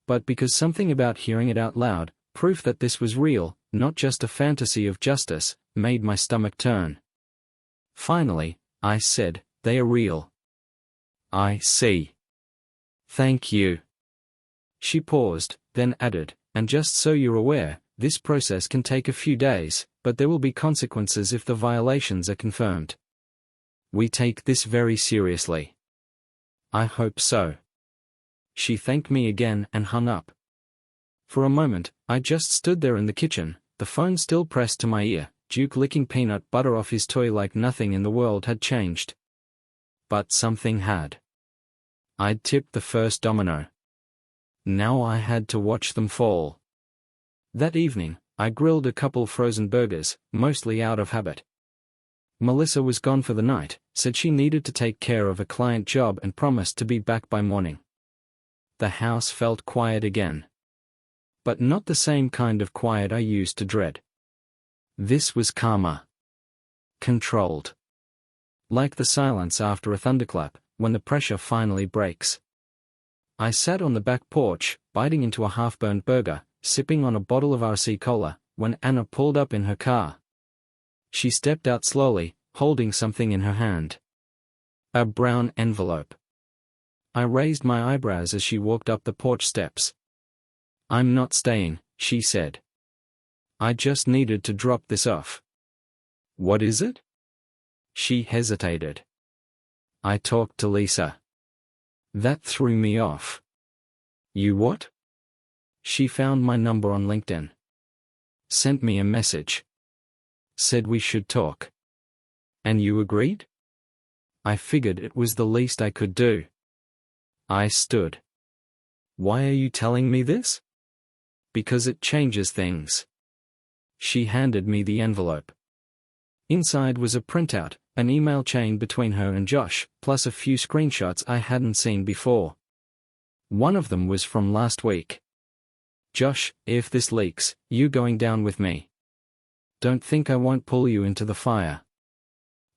But because something about hearing it out loud, proof that this was real, not just a fantasy of justice, made my stomach turn. Finally, I said, they are real. I see. Thank you. She paused, then added, and just so you're aware, this process can take a few days, but there will be consequences if the violations are confirmed. We take this very seriously. I hope so. She thanked me again and hung up. For a moment, I just stood there in the kitchen, the phone still pressed to my ear, Duke licking peanut butter off his toy like nothing in the world had changed. But something had. I'd tipped the first domino. Now I had to watch them fall. That evening, I grilled a couple frozen burgers, mostly out of habit. Melissa was gone for the night, said she needed to take care of a client job and promised to be back by morning. The house felt quiet again. But not the same kind of quiet I used to dread. This was calmer. controlled. Like the silence after a thunderclap, when the pressure finally breaks. I sat on the back porch, biting into a half-burned burger, sipping on a bottle of RC Cola, when Anna pulled up in her car. She stepped out slowly, holding something in her hand. A brown envelope. I raised my eyebrows as she walked up the porch steps. "I'm not staying," she said. "I just needed to drop this off." "What is it?" She hesitated. "I talked to Lisa." That threw me off. "You what?" "She found my number on LinkedIn. Sent me a message. Said we should talk." "And you agreed?" I figured it was the least I could do. I stood. "Why are you telling me this?" "Because it changes things." She handed me the envelope. Inside was a printout, an email chain between her and Josh, plus a few screenshots I hadn't seen before. One of them was from last week. "Josh, if this leaks, you going down with me. Don't think I won't pull you into the fire."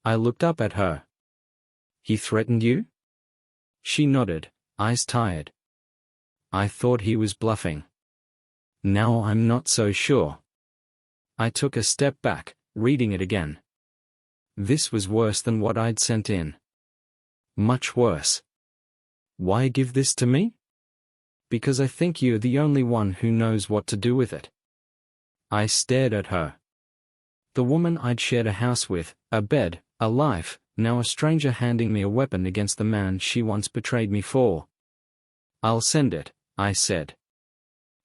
I looked up at her. "He threatened you?" She nodded, eyes tired. "I thought he was bluffing. Now I'm not so sure." I took a step back, reading it again. This was worse than what I'd sent in. Much worse. "Why give this to me?" "Because I think you're the only one who knows what to do with it." I stared at her. The woman I'd shared a house with, a bed, a life, now a stranger handing me a weapon against the man she once betrayed me for. "I'll send it," I said.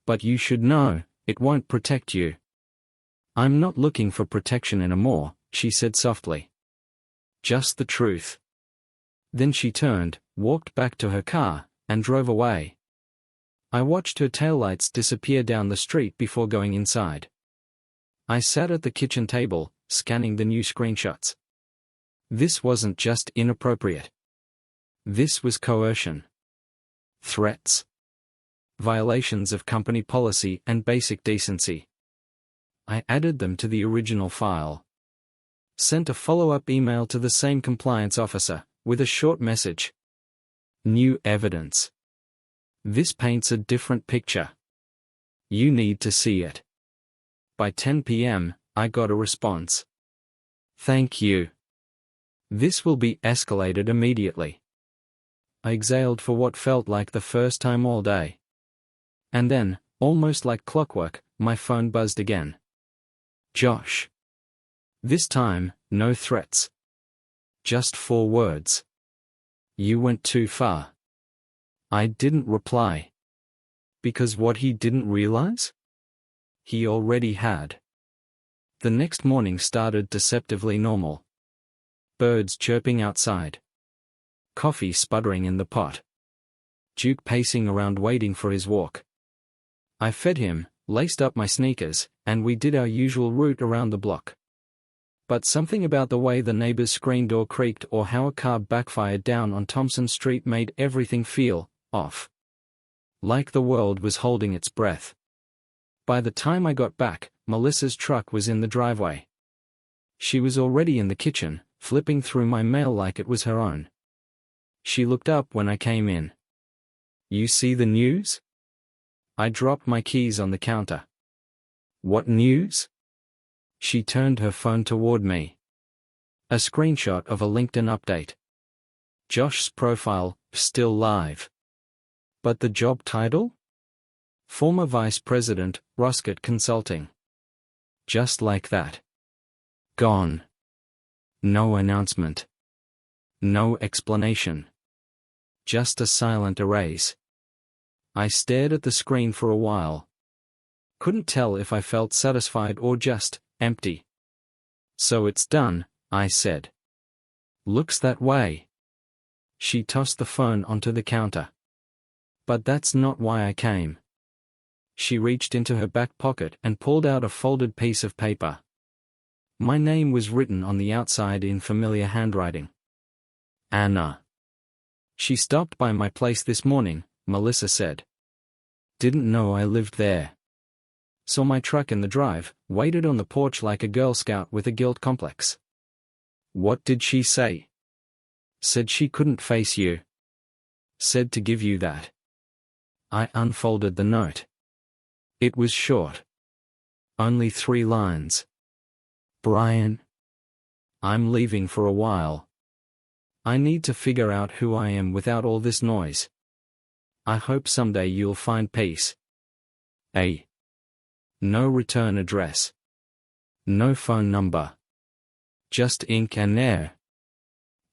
"But you should know, it won't protect you." "I'm not looking for protection anymore," she said softly. "Just the truth." Then she turned, walked back to her car, and drove away. I watched her taillights disappear down the street before going inside. I sat at the kitchen table, scanning the new screenshots. This wasn't just inappropriate. This was coercion. Threats. Violations of company policy and basic decency. I added them to the original file. Sent a follow-up email to the same compliance officer, with a short message. New evidence. This paints a different picture. You need to see it. By 10 p.m., I got a response. "Thank you. This will be escalated immediately." I exhaled for what felt like the first time all day. And then, almost like clockwork, my phone buzzed again. "Josh." This time, no threats. Just 4 words. "You went too far." I didn't reply. Because what he didn't realize? He already had. The next morning started deceptively normal. Birds chirping outside. Coffee sputtering in the pot. Duke pacing around waiting for his walk. I fed him, laced up my sneakers, and we did our usual route around the block. But something about the way the neighbor's screen door creaked or how a car backfired down on Thompson Street made everything feel off. Like the world was holding its breath. By the time I got back, Melissa's truck was in the driveway. She was already in the kitchen, flipping through my mail like it was her own. She looked up when I came in. "You see the news?" I dropped my keys on the counter. "What news?" She turned her phone toward me. A screenshot of a LinkedIn update. Josh's profile, still live. But the job title? Former Vice President, Roscott Consulting. Just like that. Gone. No announcement. No explanation. Just a silent erase. I stared at the screen for a while. Couldn't tell if I felt satisfied or just empty. "So it's done," I said. "Looks that way." She tossed the phone onto the counter. "But that's not why I came." She reached into her back pocket and pulled out a folded piece of paper. My name was written on the outside in familiar handwriting. Anna. "She stopped by my place this morning," Melissa said. "Didn't know I lived there. Saw my truck in the drive, waited on the porch like a Girl Scout with a guilt complex. What did she say? Said she couldn't face you. Said to give you that. I unfolded the note. It was short. Only 3 lines. Brian. I'm leaving for a while. I need to figure out who I am without all this noise. I hope someday you'll find peace. No return address. No phone number. Just ink and air.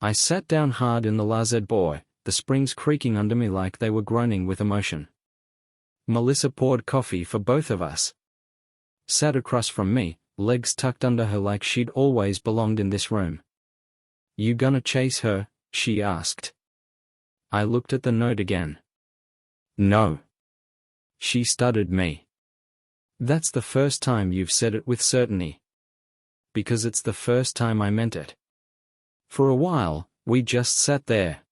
I sat down hard in the lazette, the springs creaking under me like they were groaning with emotion. Melissa poured coffee for both of us. Sat across from me, legs tucked under her like she'd always belonged in this room. You gonna chase her? She asked. I looked at the note again. No. She stuttered me. That's the first time you've said it with certainty. Because it's the first time I meant it. For a while, we just sat there.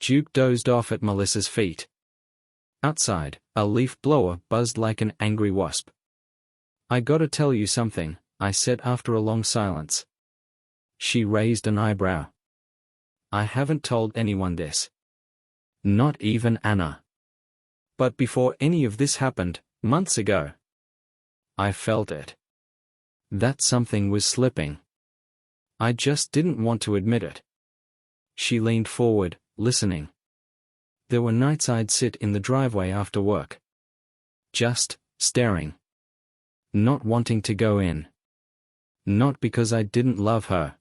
Duke dozed off at Melissa's feet. Outside, a leaf blower buzzed like an angry wasp. I gotta tell you something, I said after a long silence. She raised an eyebrow. I haven't told anyone this. Not even Anna. But before any of this happened, months ago, I felt it. That something was slipping. I just didn't want to admit it. She leaned forward, listening. There were nights I'd sit in the driveway after work. Just staring. Not wanting to go in. Not because I didn't love her.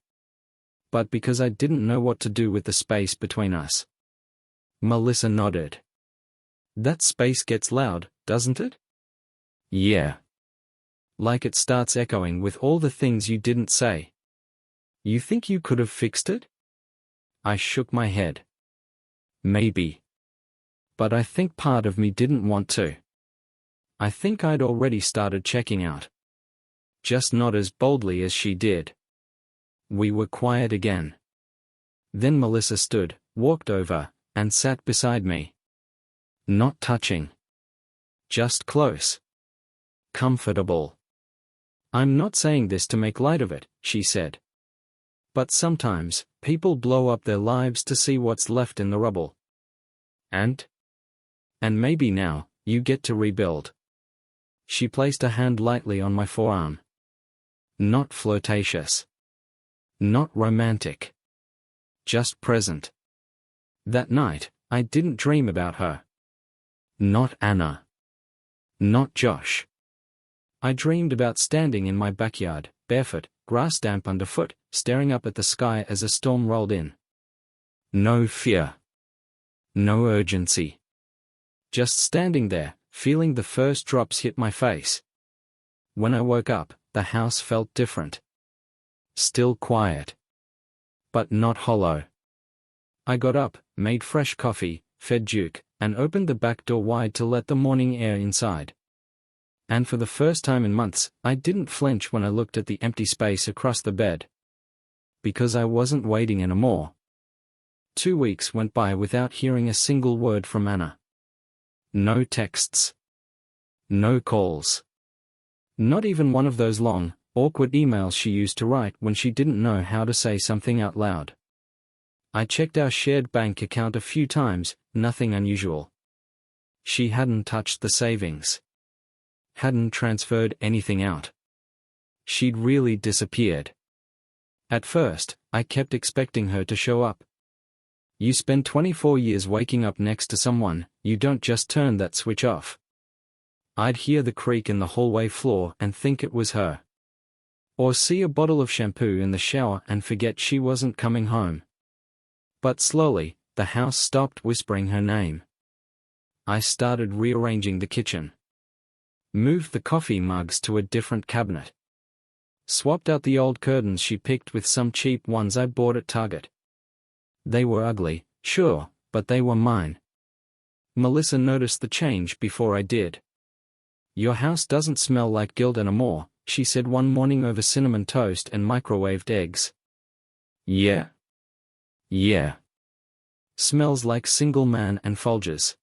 But because I didn't know what to do with the space between us. Melissa nodded. That space gets loud, doesn't it? Yeah. Like it starts echoing with all the things you didn't say. You think you could have fixed it? I shook my head. Maybe. But I think part of me didn't want to. I think I'd already started checking out. Just not as boldly as she did. We were quiet again. Then Melissa stood, walked over, and sat beside me. Not touching. Just close. Comfortable. I'm not saying this to make light of it, she said. But sometimes, people blow up their lives to see what's left in the rubble. And maybe now, you get to rebuild. She placed a hand lightly on my forearm. Not flirtatious. Not romantic. Just present. That night, I didn't dream about her. Not Anna. Not Josh. I dreamed about standing in my backyard, barefoot, grass damp underfoot, staring up at the sky as a storm rolled in. No fear. No urgency. Just standing there, feeling the first drops hit my face. When I woke up, the house felt different. Still quiet. But not hollow. I got up, made fresh coffee, fed Duke, and opened the back door wide to let the morning air inside. And for the first time in months, I didn't flinch when I looked at the empty space across the bed. Because I wasn't waiting anymore. 2 weeks went by without hearing a single word from Anna. No texts. No calls. Not even one of those long, awkward emails she used to write when she didn't know how to say something out loud. I checked our shared bank account a few times, nothing unusual. She hadn't touched the savings. Hadn't transferred anything out. She'd really disappeared. At first, I kept expecting her to show up. You spend 24 years waking up next to someone, you don't just turn that switch off. I'd hear the creak in the hallway floor and think it was her. Or see a bottle of shampoo in the shower and forget she wasn't coming home. But slowly, the house stopped whispering her name. I started rearranging the kitchen. Moved the coffee mugs to a different cabinet. Swapped out the old curtains she picked with some cheap ones I bought at Target. They were ugly, sure, but they were mine. Melissa noticed the change before I did. Your house doesn't smell like guilt anymore, she said one morning over cinnamon toast and microwaved eggs. Yeah. Smells like single man and Folgers.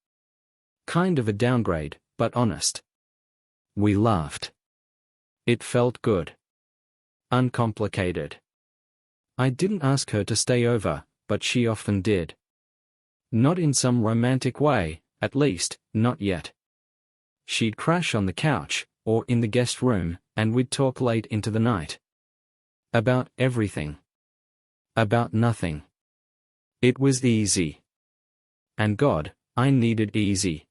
Kind of a downgrade, but honest. We laughed. It felt good. Uncomplicated. I didn't ask her to stay over, but she often did. Not in some romantic way, at least, not yet. She'd crash on the couch, or in the guest room, and we'd talk late into the night. About everything. About nothing. It was easy. And God, I needed easy.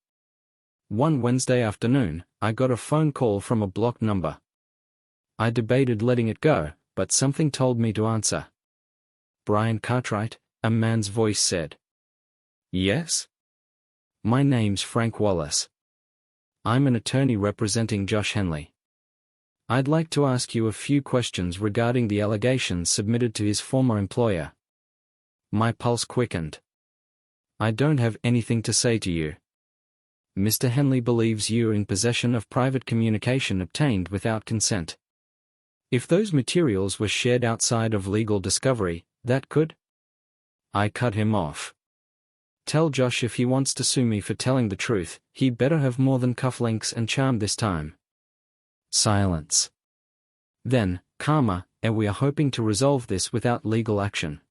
One Wednesday afternoon, I got a phone call from a blocked number. I debated letting it go, but something told me to answer. Brian Cartwright, a man's voice said. Yes? My name's Frank Wallace. I'm an attorney representing Josh Henley. I'd like to ask you a few questions regarding the allegations submitted to his former employer. My pulse quickened. I don't have anything to say to you. Mr. Henley believes you're in possession of private communication obtained without consent. If those materials were shared outside of legal discovery, that could? I cut him off. Tell Josh if he wants to sue me for telling the truth, he'd better have more than cufflinks and charm this time. Silence. Then, calmer, and we are hoping to resolve this without legal action.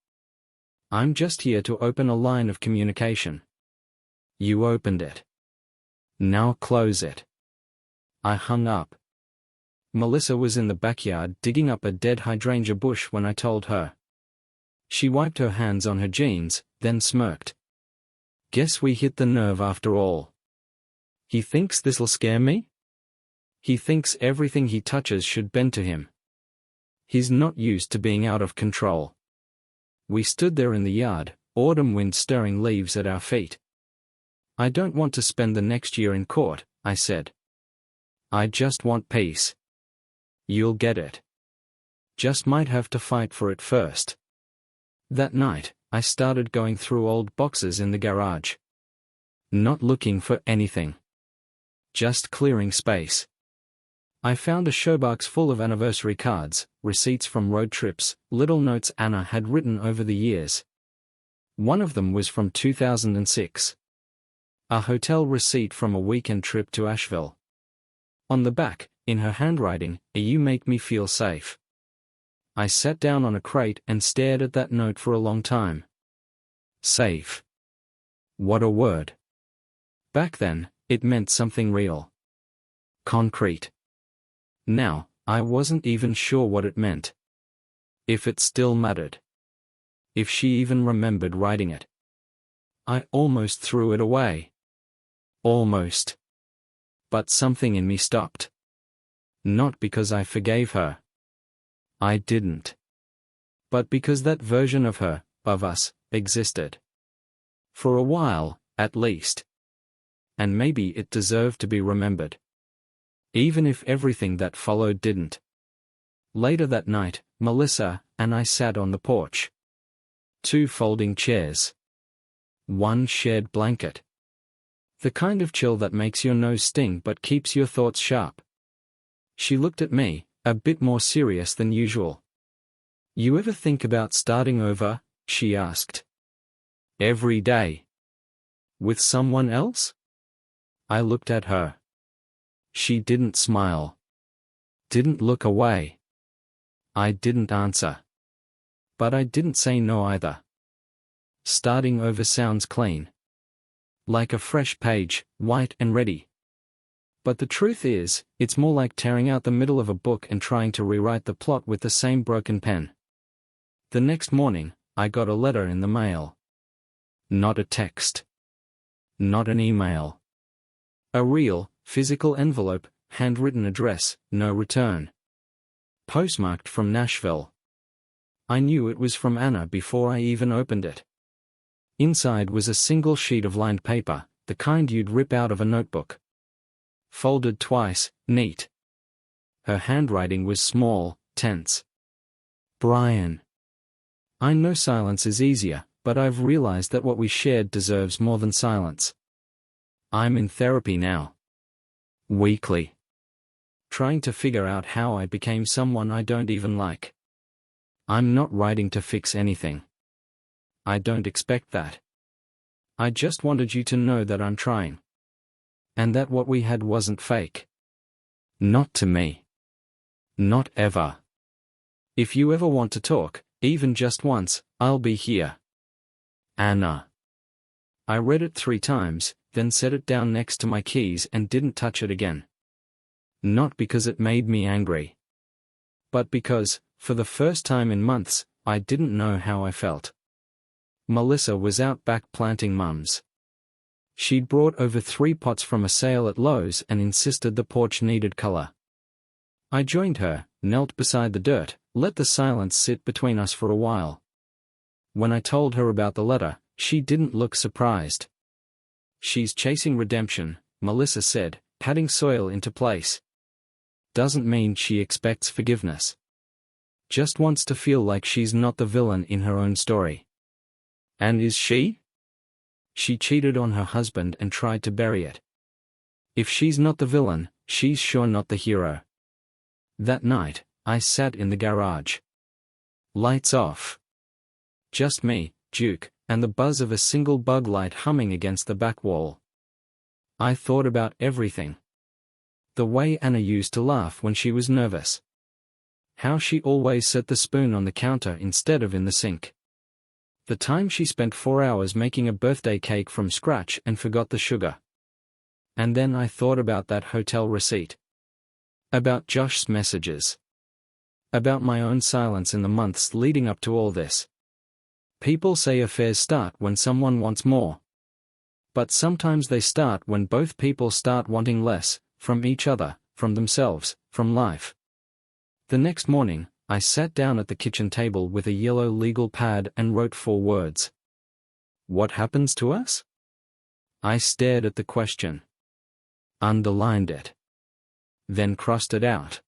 I'm just here to open a line of communication. You opened it. Now close it. I hung up. Melissa was in the backyard digging up a dead hydrangea bush when I told her. She wiped her hands on her jeans, then smirked. Guess we hit the nerve after all. He thinks this'll scare me? He thinks everything he touches should bend to him. He's not used to being out of control. We stood there in the yard, autumn wind stirring leaves at our feet. I don't want to spend the next year in court, I said. I just want peace. You'll get it. Just might have to fight for it first. That night, I started going through old boxes in the garage. Not looking for anything. Just clearing space. I found a showbox full of anniversary cards, receipts from road trips, little notes Anna had written over the years. One of them was from 2006. A hotel receipt from a weekend trip to Asheville. On the back, in her handwriting, "You make me feel safe." I sat down on a crate and stared at that note for a long time. Safe. What a word. Back then, it meant something real. Concrete. Now, I wasn't even sure what it meant. If it still mattered. If she even remembered writing it. I almost threw it away. Almost. But something in me stopped. Not because I forgave her. I didn't. But because that version of her, of us, existed. For a while, at least. And maybe it deserved to be remembered. Even if everything that followed didn't. Later that night, Melissa and I sat on the porch. 2 folding chairs. 1 shared blanket. The kind of chill that makes your nose sting but keeps your thoughts sharp. She looked at me, a bit more serious than usual. You ever think about starting over? She asked. Every day. With someone else? I looked at her. She didn't smile. Didn't look away. I didn't answer. But I didn't say no either. Starting over sounds clean. Like a fresh page, white and ready. But the truth is, it's more like tearing out the middle of a book and trying to rewrite the plot with the same broken pen. The next morning, I got a letter in the mail. Not a text. Not an email. A real, physical envelope, handwritten address, no return. Postmarked from Nashville. I knew it was from Anna before I even opened it. Inside was a single sheet of lined paper, the kind you'd rip out of a notebook. Folded twice, neat. Her handwriting was small, tense. Brian. I know silence is easier, but I've realized that what we shared deserves more than silence. I'm in therapy now. Weekly. Trying to figure out how I became someone I don't even like. I'm not writing to fix anything. I don't expect that. I just wanted you to know that I'm trying. And that what we had wasn't fake. Not to me. Not ever. If you ever want to talk, Even just once, I'll be here. Anna. I read it 3 times, then set it down next to my keys and didn't touch it again. Not because it made me angry, but because, for the first time in months, I didn't know how I felt. Melissa was out back planting mums. She'd brought over 3 pots from a sale at Lowe's and insisted the porch needed color. I joined her, knelt beside the dirt, let the silence sit between us for a while. When I told her about the letter, she didn't look surprised. She's chasing redemption, Melissa said, patting soil into place. Doesn't mean she expects forgiveness. Just wants to feel like she's not the villain in her own story. And is she? She cheated on her husband and tried to bury it. If she's not the villain, she's sure not the hero. That night, I sat in the garage. Lights off. Just me, Duke, and the buzz of a single bug light humming against the back wall. I thought about everything. The way Anna used to laugh when she was nervous. How she always set the spoon on the counter instead of in the sink. The time she spent 4 hours making a birthday cake from scratch and forgot the sugar. And then I thought about that hotel receipt. About Josh's messages. About my own silence in the months leading up to all this. People say affairs start when someone wants more. But sometimes they start when both people start wanting less, from each other, from themselves, from life. The next morning, I sat down at the kitchen table with a yellow legal pad and wrote 4 words. What happens to us? I stared at the question. Underlined it. Then crossed it out.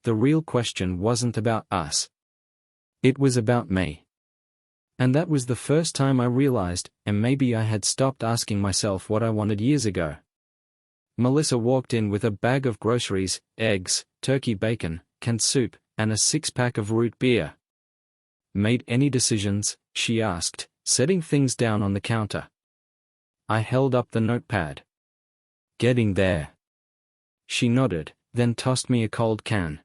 The real question wasn't about us. It was about me. And that was the first time I realized, and maybe I had stopped asking myself what I wanted years ago. Melissa walked in with a bag of groceries, eggs, turkey bacon, canned soup, and a 6-pack of root beer. Made any decisions? She asked, setting things down on the counter. I held up the notepad. Getting there. She nodded, then tossed me a cold can.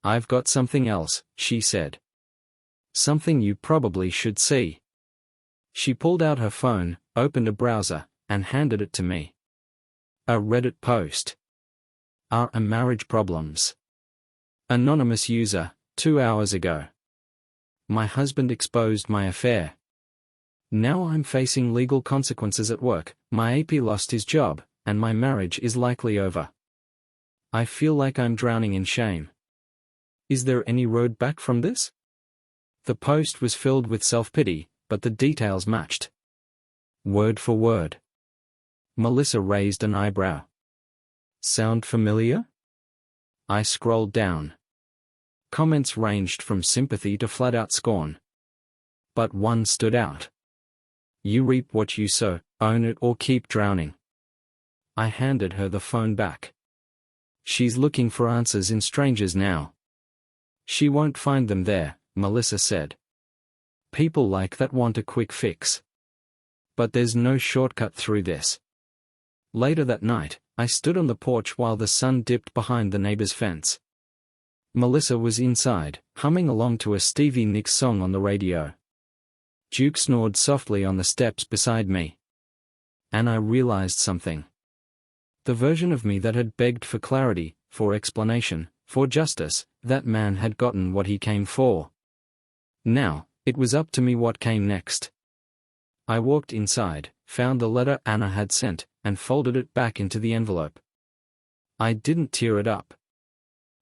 I've got something else, she said. Something you probably should see. She pulled out her phone, opened a browser, and handed it to me. A Reddit post. Are marriage problems? Anonymous user, 2 hours ago. My husband exposed my affair. Now I'm facing legal consequences at work, my AP lost his job, and my marriage is likely over. I feel like I'm drowning in shame. Is there any road back from this? The post was filled with self-pity, but the details matched. Word for word. Melissa raised an eyebrow. Sound familiar? I scrolled down. Comments ranged from sympathy to flat-out scorn. But one stood out. You reap what you sow, own it or keep drowning. I handed her the phone back. She's looking for answers in strangers now. She won't find them there, Melissa said. People like that want a quick fix. But there's no shortcut through this. Later that night, I stood on the porch while the sun dipped behind the neighbor's fence. Melissa was inside, humming along to a Stevie Nicks song on the radio. Duke snored softly on the steps beside me. And I realized something. The version of me that had begged for clarity, for explanation, for justice, that man had gotten what he came for. Now, it was up to me what came next. I walked inside, found the letter Anna had sent, and folded it back into the envelope. I didn't tear it up.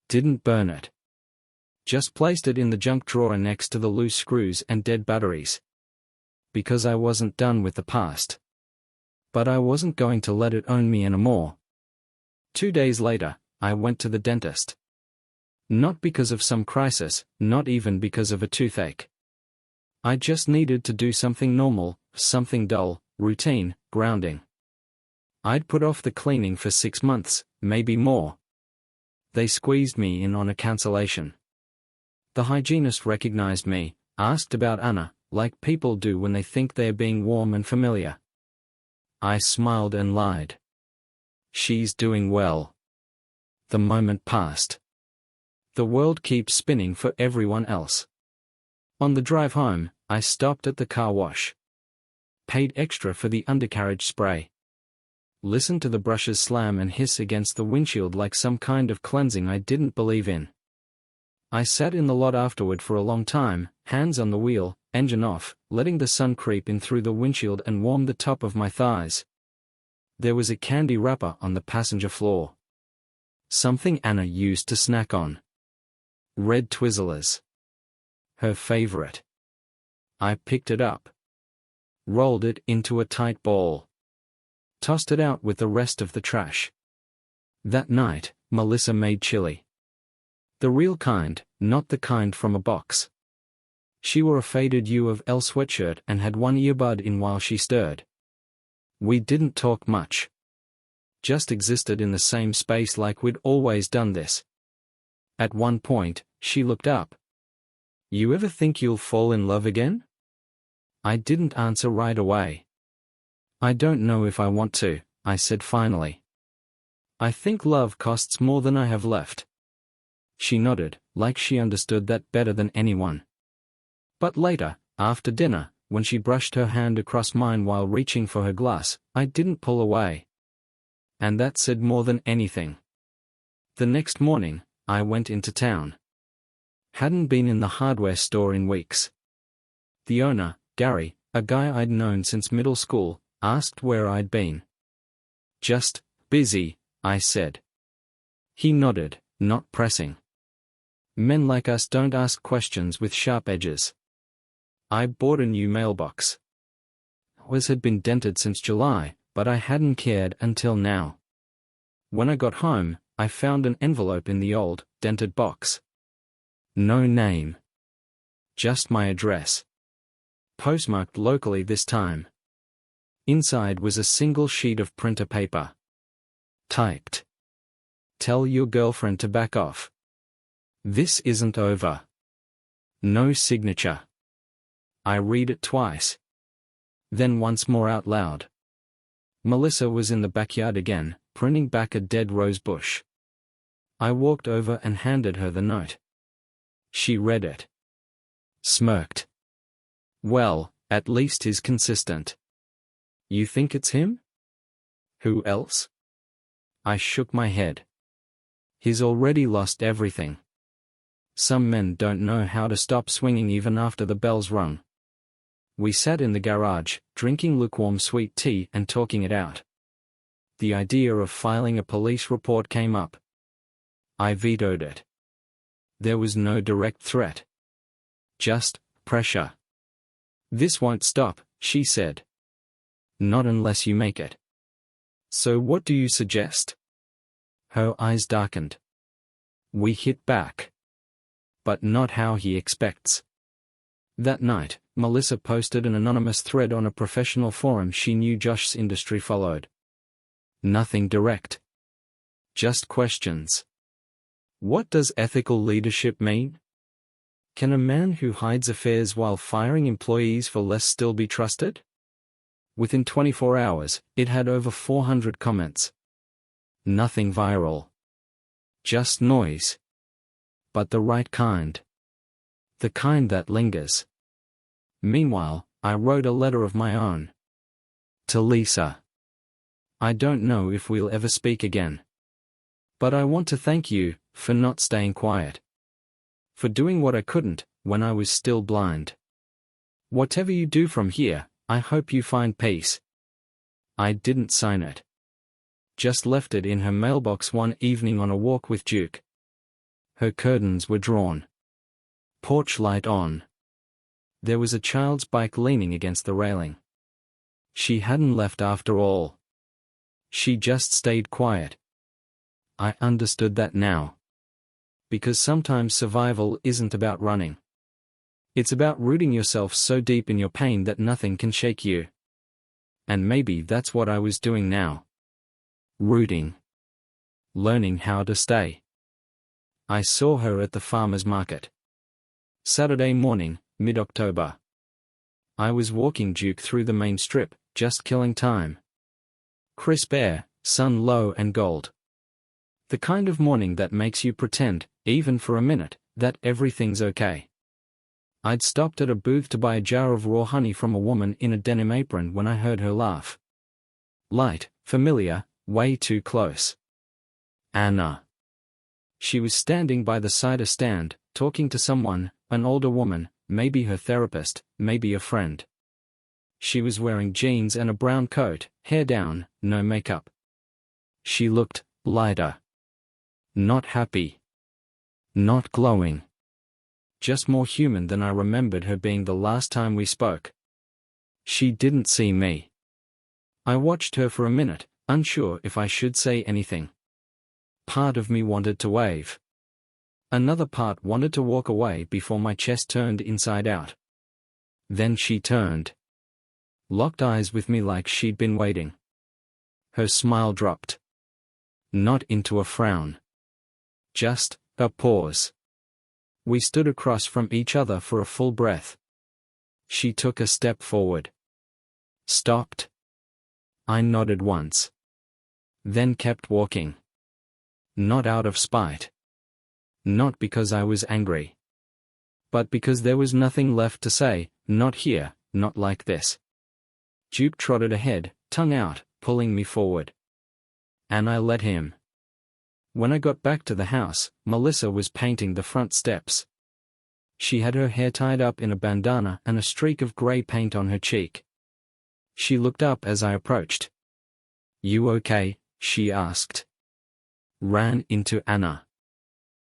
Didn't burn it. Just placed it in the junk drawer next to the loose screws and dead batteries. Because I wasn't done with the past. But I wasn't going to let it own me anymore. 2 days later, I went to the dentist. Not because of some crisis, not even because of a toothache. I just needed to do something normal, something dull, routine, grounding. I'd put off the cleaning for 6 months, maybe more. They squeezed me in on a cancellation. The hygienist recognized me, asked about Anna, like people do when they think they're being warm and familiar. I smiled and lied. She's doing well. The moment passed. The world keeps spinning for everyone else. On the drive home, I stopped at the car wash. Paid extra for the undercarriage spray. Listened to the brushes slam and hiss against the windshield like some kind of cleansing I didn't believe in. I sat in the lot afterward for a long time, hands on the wheel, engine off, letting the sun creep in through the windshield and warm the top of my thighs. There was a candy wrapper on the passenger floor. Something Anna used to snack on. Red Twizzlers. Her favorite. I picked it up. Rolled it into a tight ball. Tossed it out with the rest of the trash. That night, Melissa made chili. The real kind, not the kind from a box. She wore a faded U of L sweatshirt and had one earbud in while she stirred. We didn't talk much. Just existed in the same space like we'd always done this. At one point, she looked up. "You ever think you'll fall in love again?" I didn't answer right away. "I don't know if I want to," I said finally. "I think love costs more than I have left." She nodded, like she understood that better than anyone. But later, after dinner, when she brushed her hand across mine while reaching for her glass, I didn't pull away. And that said more than anything. The next morning, I went into town. Hadn't been in the hardware store in weeks. The owner, Gary, a guy I'd known since middle school, asked where I'd been. "Just busy," I said. He nodded, not pressing. Men like us don't ask questions with sharp edges. I bought a new mailbox. Ours had been dented since July, but I hadn't cared until now. When I got home, I found an envelope in the old, dented box. No name. Just my address. Postmarked locally this time. Inside was a single sheet of printer paper. Typed. "Tell your girlfriend to back off. This isn't over." No signature. I read it twice. Then once more out loud. Melissa was in the backyard again, pruning back a dead rose bush. I walked over and handed her the note. She read it. Smirked. "Well, at least he's consistent." "You think it's him?" "Who else?" I shook my head. "He's already lost everything. Some men don't know how to stop swinging even after the bell's rung." We sat in the garage, drinking lukewarm sweet tea and talking it out. The idea of filing a police report came up. I vetoed it. There was no direct threat. Just pressure. "This won't stop," she said. "Not unless you make it." "So what do you suggest?" Her eyes darkened. "We hit back. But not how he expects." That night, Melissa posted an anonymous thread on a professional forum she knew Josh's industry followed. Nothing direct. Just questions. What does ethical leadership mean? Can a man who hides affairs while firing employees for less still be trusted? Within 24 hours, it had over 400 comments. Nothing viral. Just noise. But the right kind. The kind that lingers. Meanwhile, I wrote a letter of my own. To Lisa. "I don't know if we'll ever speak again. But I want to thank you for not staying quiet. For doing what I couldn't when I was still blind. Whatever you do from here, I hope you find peace." I didn't sign it. Just left it in her mailbox one evening on a walk with Duke. Her curtains were drawn. Porch light on. There was a child's bike leaning against the railing. She hadn't left after all. She just stayed quiet. I understood that now. Because sometimes survival isn't about running. It's about rooting yourself so deep in your pain that nothing can shake you. And maybe that's what I was doing now. Rooting. Learning how to stay. I saw her at the farmer's market. Saturday morning, mid-October. I was walking Duke through the main strip, just killing time. Crisp air, sun low and gold. The kind of morning that makes you pretend, even for a minute, that everything's okay. I'd stopped at a booth to buy a jar of raw honey from a woman in a denim apron when I heard her laugh. Light, familiar, way too close. Anna. She was standing by the cider stand, talking to someone, an older woman, maybe her therapist, maybe a friend. She was wearing jeans and a brown coat, hair down, no makeup. She looked lighter. Not happy. Not glowing. Just more human than I remembered her being the last time we spoke. She didn't see me. I watched her for a minute, unsure if I should say anything. Part of me wanted to wave. Another part wanted to walk away before my chest turned inside out. Then she turned. Locked eyes with me like she'd been waiting. Her smile dropped. Not into a frown. Just a pause. We stood across from each other for a full breath. She took a step forward. Stopped. I nodded once. Then kept walking. Not out of spite. Not because I was angry. But because there was nothing left to say, not here, not like this. Duke trotted ahead, tongue out, pulling me forward. And I let him. When I got back to the house, Melissa was painting the front steps. She had her hair tied up in a bandana and a streak of grey paint on her cheek. She looked up as I approached. "You okay?" she asked. Ran into Anna.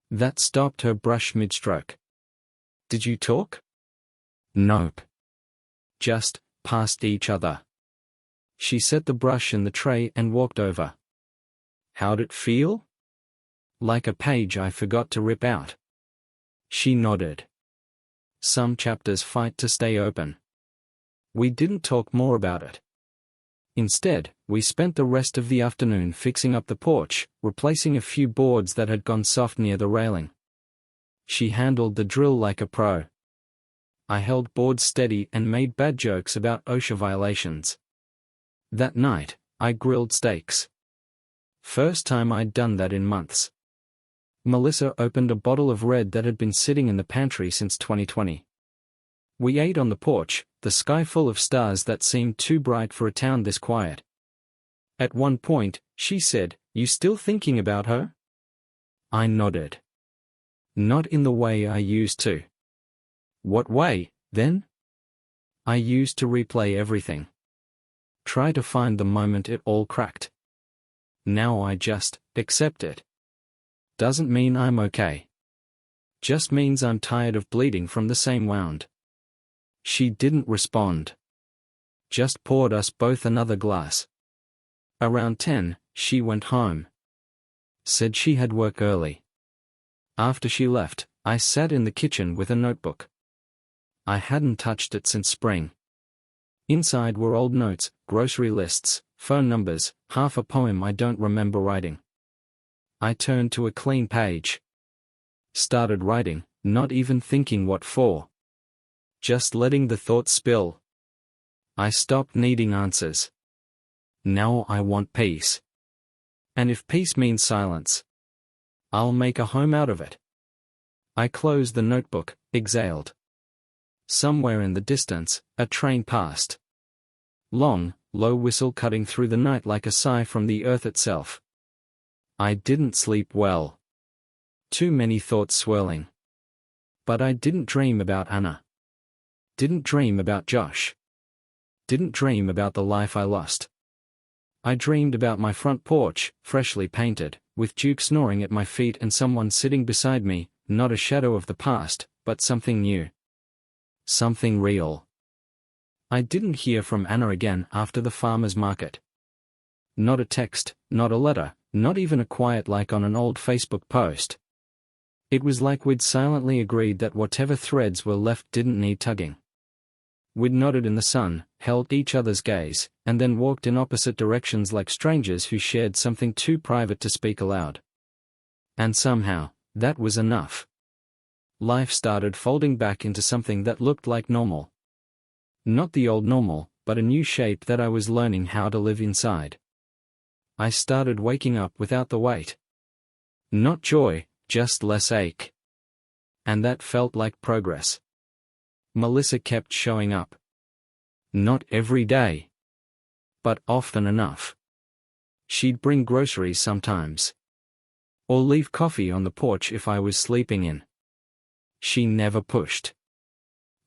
That stopped her brush mid-stroke. "Did you talk?" "Nope. Just past each other." She set the brush in the tray and walked over. "How'd it feel?" "Like a page I forgot to rip out." She nodded. "Some chapters fight to stay open." We didn't talk more about it. Instead, we spent the rest of the afternoon fixing up the porch, replacing a few boards that had gone soft near the railing. She handled the drill like a pro. I held boards steady and made bad jokes about OSHA violations. That night, I grilled steaks. First time I'd done that in months. Melissa opened a bottle of red that had been sitting in the pantry since 2020. We ate on the porch, the sky full of stars that seemed too bright for a town this quiet. At one point, she said, "You still thinking about her?" I nodded. Not in the way I used to. What way, then? I used to replay everything. Try to find the moment it all cracked. Now I just accept it. Doesn't mean I'm okay. Just means I'm tired of bleeding from the same wound. She didn't respond. Just poured us both another glass. Around 10, she went home. Said she had work early. After she left, I sat in the kitchen with a notebook. I hadn't touched it since spring. Inside were old notes, grocery lists, phone numbers, half a poem I don't remember writing. I turned to a clean page. Started writing, not even thinking what for. Just letting the thoughts spill. I stopped needing answers. Now I want peace. And if peace means silence, I'll make a home out of it. I closed the notebook, exhaled. Somewhere in the distance, a train passed. Long, low whistle cutting through the night like a sigh from the earth itself. I didn't sleep well. Too many thoughts swirling. But I didn't dream about Anna. Didn't dream about Josh. Didn't dream about the life I lost. I dreamed about my front porch, freshly painted, with Duke snoring at my feet and someone sitting beside me, not a shadow of the past, but something new. Something real. I didn't hear from Anna again after the farmer's market. Not a text, not a letter, not even a quiet like on an old Facebook post. It was like we'd silently agreed that whatever threads were left didn't need tugging. We'd nodded in the sun, held each other's gaze, and then walked in opposite directions like strangers who shared something too private to speak aloud. And somehow, that was enough. Life started folding back into something that looked like normal. Not the old normal, but a new shape that I was learning how to live inside. I started waking up without the weight. Not joy, just less ache. And that felt like progress. Melissa kept showing up. Not every day, but often enough. She'd bring groceries sometimes, or leave coffee on the porch if I was sleeping in. She never pushed.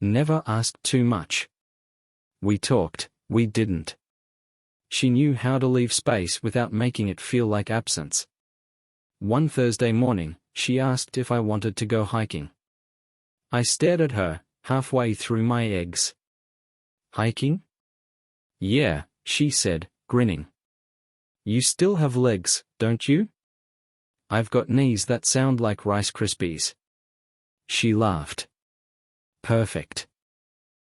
Never asked too much. We talked, we didn't. She knew how to leave space without making it feel like absence. One Thursday morning, she asked if I wanted to go hiking. I stared at her, halfway through my eggs. Hiking? Yeah, she said, grinning. You still have legs, don't you? I've got knees that sound like Rice Krispies. She laughed. Perfect.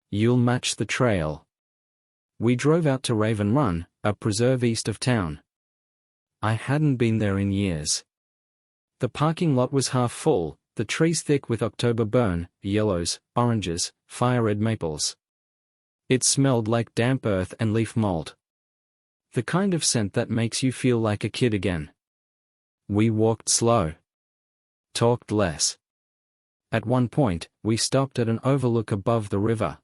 You'll match the trail. We drove out to Raven Run, a preserve east of town. I hadn't been there in years. The parking lot was half full, the trees thick with October burn, yellows, oranges, fire-red maples. It smelled like damp earth and leaf mold. The kind of scent that makes you feel like a kid again. We walked slow. Talked less. At one point, we stopped at an overlook above the river.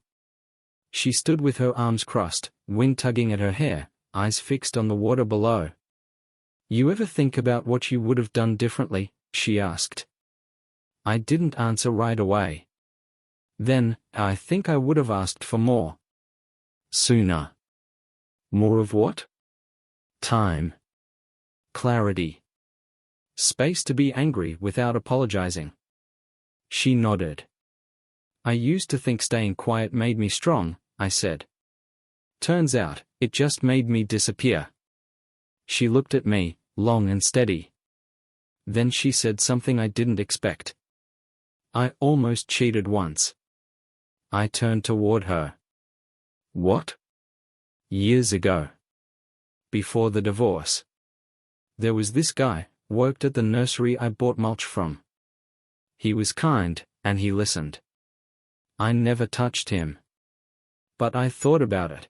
She stood with her arms crossed, wind tugging at her hair, eyes fixed on the water below. You ever think about what you would have done differently? She asked. I didn't answer right away. Then, I think I would have asked for more. Sooner. More of what? Time. Clarity. Space to be angry without apologizing. She nodded. I used to think staying quiet made me strong, I said. Turns out, it just made me disappear. She looked at me, long and steady. Then she said something I didn't expect. I almost cheated once. I turned toward her. What? Years ago. Before the divorce. There was this guy, worked at the nursery I bought mulch from. He was kind, and he listened. I never touched him. But I thought about it.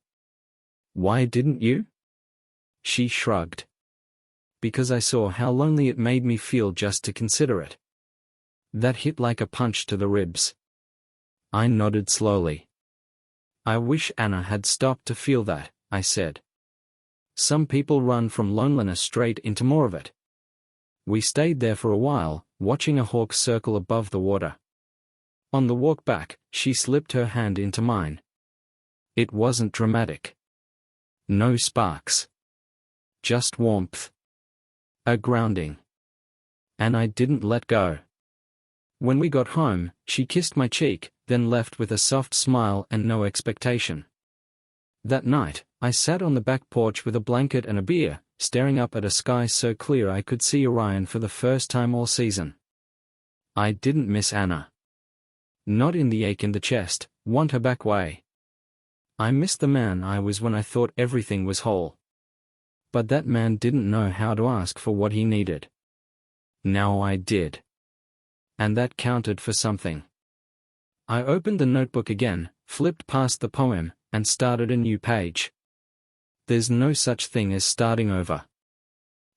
Why didn't you? She shrugged. Because I saw how lonely it made me feel just to consider it. That hit like a punch to the ribs. I nodded slowly. I wish Anna had stopped to feel that, I said. Some people run from loneliness straight into more of it. We stayed there for a while, watching a hawk circle above the water. On the walk back, she slipped her hand into mine. It wasn't dramatic. No sparks. Just warmth. A grounding. And I didn't let go. When we got home, she kissed my cheek, then left with a soft smile and no expectation. That night, I sat on the back porch with a blanket and a beer, staring up at a sky so clear I could see Orion for the first time all season. I didn't miss Anna. Not in the ache in the chest, want her back way. I missed the man I was when I thought everything was whole. But that man didn't know how to ask for what he needed. Now I did. And that counted for something. I opened the notebook again, flipped past the poem, and started a new page. There's no such thing as starting over.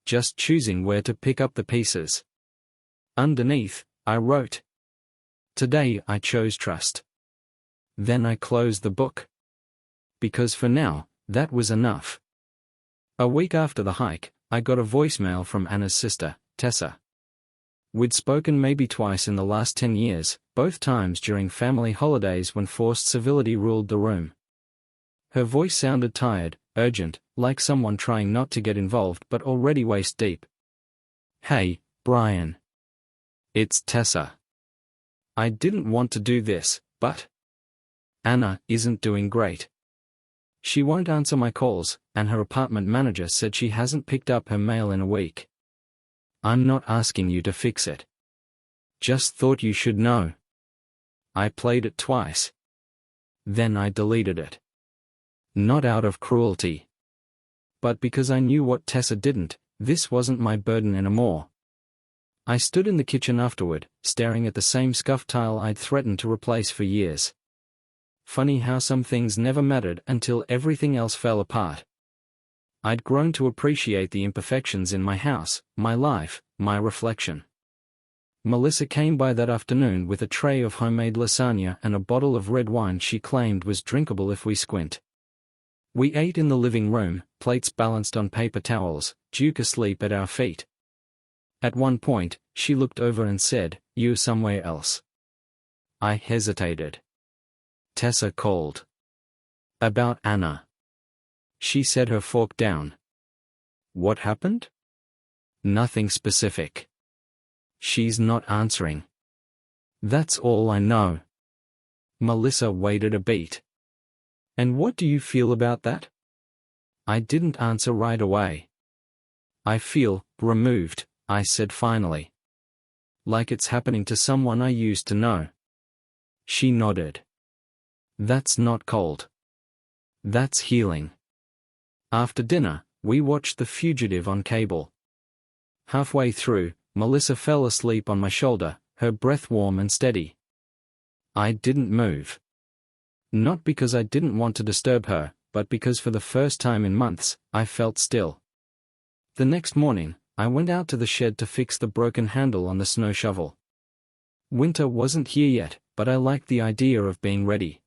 Just choosing where to pick up the pieces. Underneath, I wrote. Today I chose trust. Then I closed the book. Because for now, that was enough. A week after the hike, I got a voicemail from Anna's sister, Tessa. We'd spoken maybe twice in the last 10 years, both times during family holidays when forced civility ruled the room. Her voice sounded tired, urgent, like someone trying not to get involved but already waist deep. Hey, Brian. It's Tessa. I didn't want to do this, but Anna isn't doing great. She won't answer my calls, and her apartment manager said she hasn't picked up her mail in a week. I'm not asking you to fix it. Just thought you should know. I played it twice. Then I deleted it. Not out of cruelty. But because I knew what Tessa didn't, this wasn't my burden anymore. I stood in the kitchen afterward, staring at the same scuffed tile I'd threatened to replace for years. Funny how some things never mattered until everything else fell apart. I'd grown to appreciate the imperfections in my house, my life, my reflection. Melissa came by that afternoon with a tray of homemade lasagna and a bottle of red wine she claimed was drinkable if we squint. We ate in the living room, plates balanced on paper towels, Duke asleep at our feet. At one point, she looked over and said, "You somewhere else." I hesitated. Tessa called. About Anna. She set her fork down. What happened? Nothing specific. She's not answering. That's all I know. Melissa waited a beat. And what do you feel about that? I didn't answer right away. I feel removed, I said finally. Like it's happening to someone I used to know. She nodded. That's not cold. That's healing. After dinner, we watched The Fugitive on cable. Halfway through, Melissa fell asleep on my shoulder, her breath warm and steady. I didn't move. Not because I didn't want to disturb her, but because for the first time in months, I felt still. The next morning, I went out to the shed to fix the broken handle on the snow shovel. Winter wasn't here yet, but I liked the idea of being ready.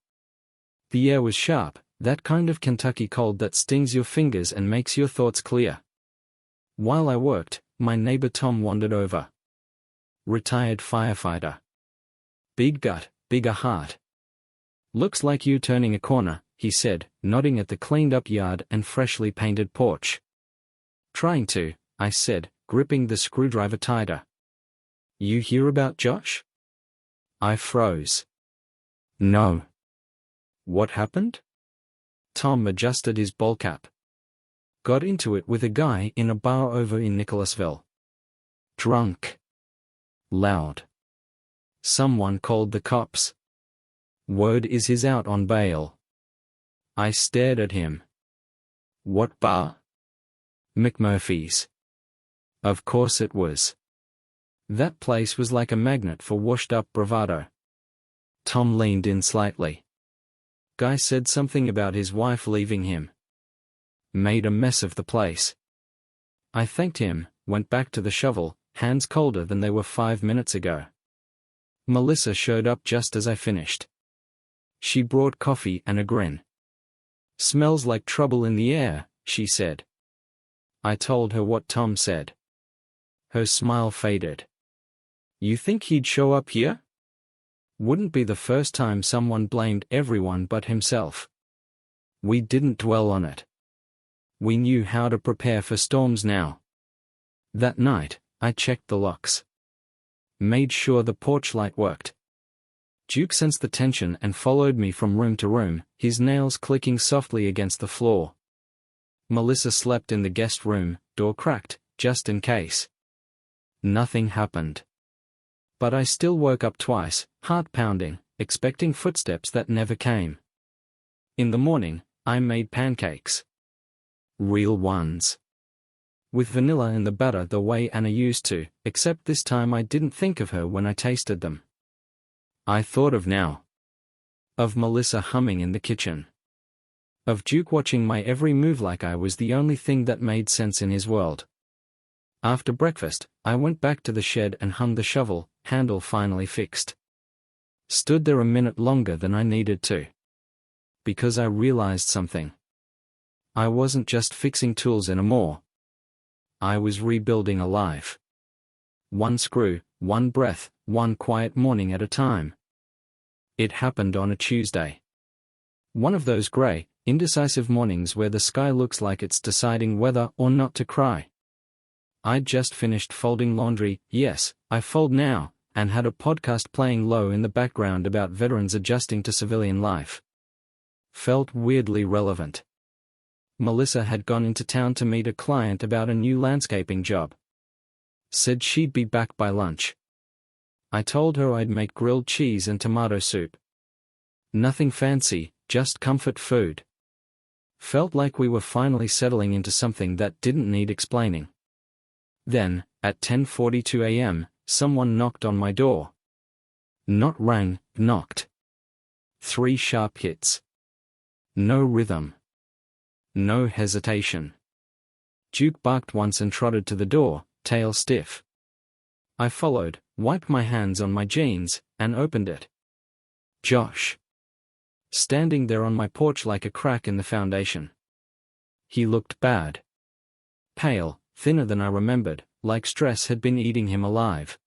The air was sharp, that kind of Kentucky cold that stings your fingers and makes your thoughts clear. While I worked, my neighbor Tom wandered over. Retired firefighter. Big gut, bigger heart. Looks like you turning a corner, he said, nodding at the cleaned-up yard and freshly painted porch. Trying to, I said, gripping the screwdriver tighter. You hear about Josh? I froze. No. What happened? Tom adjusted his ball cap. Got into it with a guy in a bar over in Nicholasville. Drunk. Loud. Someone called the cops. Word is he's out on bail. I stared at him. What bar? McMurphy's. Of course it was. That place was like a magnet for washed-up bravado. Tom leaned in slightly. Guy said something about his wife leaving him. Made a mess of the place. I thanked him, went back to the shovel, hands colder than they were 5 minutes ago. Melissa showed up just as I finished. She brought coffee and a grin. Smells like trouble in the air, she said. I told her what Tom said. Her smile faded. You think he'd show up here? Wouldn't be the first time someone blamed everyone but himself. We didn't dwell on it. We knew how to prepare for storms now. That night, I checked the locks. Made sure the porch light worked. Duke sensed the tension and followed me from room to room, his nails clicking softly against the floor. Melissa slept in the guest room, door cracked, just in case. Nothing happened. But I still woke up twice, heart pounding, expecting footsteps that never came. In the morning, I made pancakes. Real ones. With vanilla in the batter the way Anna used to, except this time I didn't think of her when I tasted them. I thought of now. Of Melissa humming in the kitchen. Of Duke watching my every move like I was the only thing that made sense in his world. After breakfast, I went back to the shed and hung the shovel, handle finally fixed. Stood there a minute longer than I needed to. Because I realized something. I wasn't just fixing tools anymore. I was rebuilding a life. One screw, one breath, one quiet morning at a time. It happened on a Tuesday. One of those gray, indecisive mornings where the sky looks like it's deciding whether or not to cry. I'd just finished folding laundry, yes, I fold now, and had a podcast playing low in the background about veterans adjusting to civilian life. Felt weirdly relevant. Melissa had gone into town to meet a client about a new landscaping job. Said she'd be back by lunch. I told her I'd make grilled cheese and tomato soup. Nothing fancy, just comfort food. Felt like we were finally settling into something that didn't need explaining. Then, at 10:42 a.m., someone knocked on my door. Not rang, knocked. 3 sharp hits. No rhythm. No hesitation. Duke barked once and trotted to the door, tail stiff. I followed, wiped my hands on my jeans, and opened it. Josh. Standing there on my porch like a crack in the foundation. He looked bad. Pale, thinner than I remembered, like stress had been eating him alive.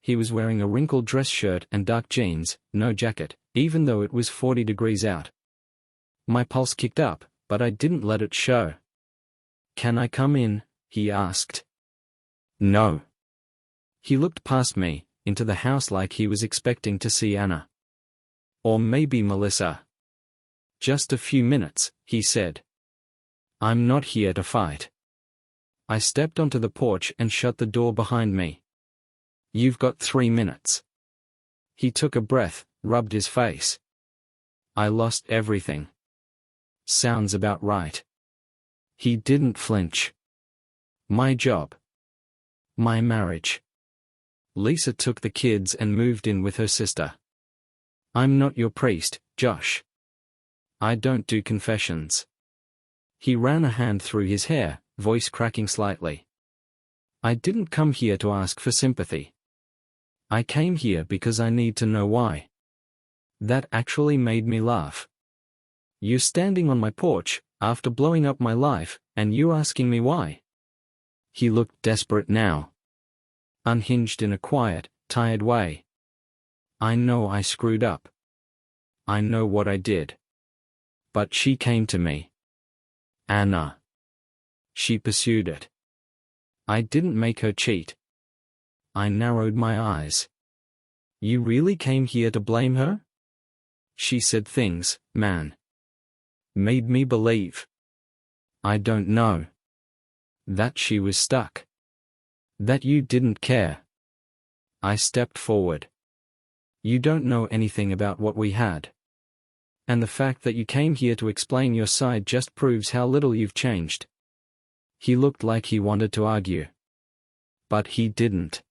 He was wearing a wrinkled dress shirt and dark jeans, no jacket, even though it was 40 degrees out. My pulse kicked up, but I didn't let it show. "Can I come in?" he asked. "No." He looked past me, into the house like he was expecting to see Anna. Or maybe Melissa. "Just a few minutes," he said. "I'm not here to fight." I stepped onto the porch and shut the door behind me. "You've got 3 minutes." He took a breath, rubbed his face. "I lost everything." "Sounds about right." He didn't flinch. "My job. My marriage. Lisa took the kids and moved in with her sister. I'm not your priest, Josh. I don't do confessions." He ran a hand through his hair, voice cracking slightly. "I didn't come here to ask for sympathy. I came here because I need to know why." That actually made me laugh. "You're standing on my porch, after blowing up my life, and you asking me why?" He looked desperate now. Unhinged in a quiet, tired way. "I know I screwed up. I know what I did. But she came to me. Anna. She pursued it. I didn't make her cheat." I narrowed my eyes. "You really came here to blame her?" "She said things, man. Made me believe. I don't know. That she was stuck. That you didn't care." I stepped forward. "You don't know anything about what we had. And the fact that you came here to explain your side just proves how little you've changed." He looked like he wanted to argue. But he didn't.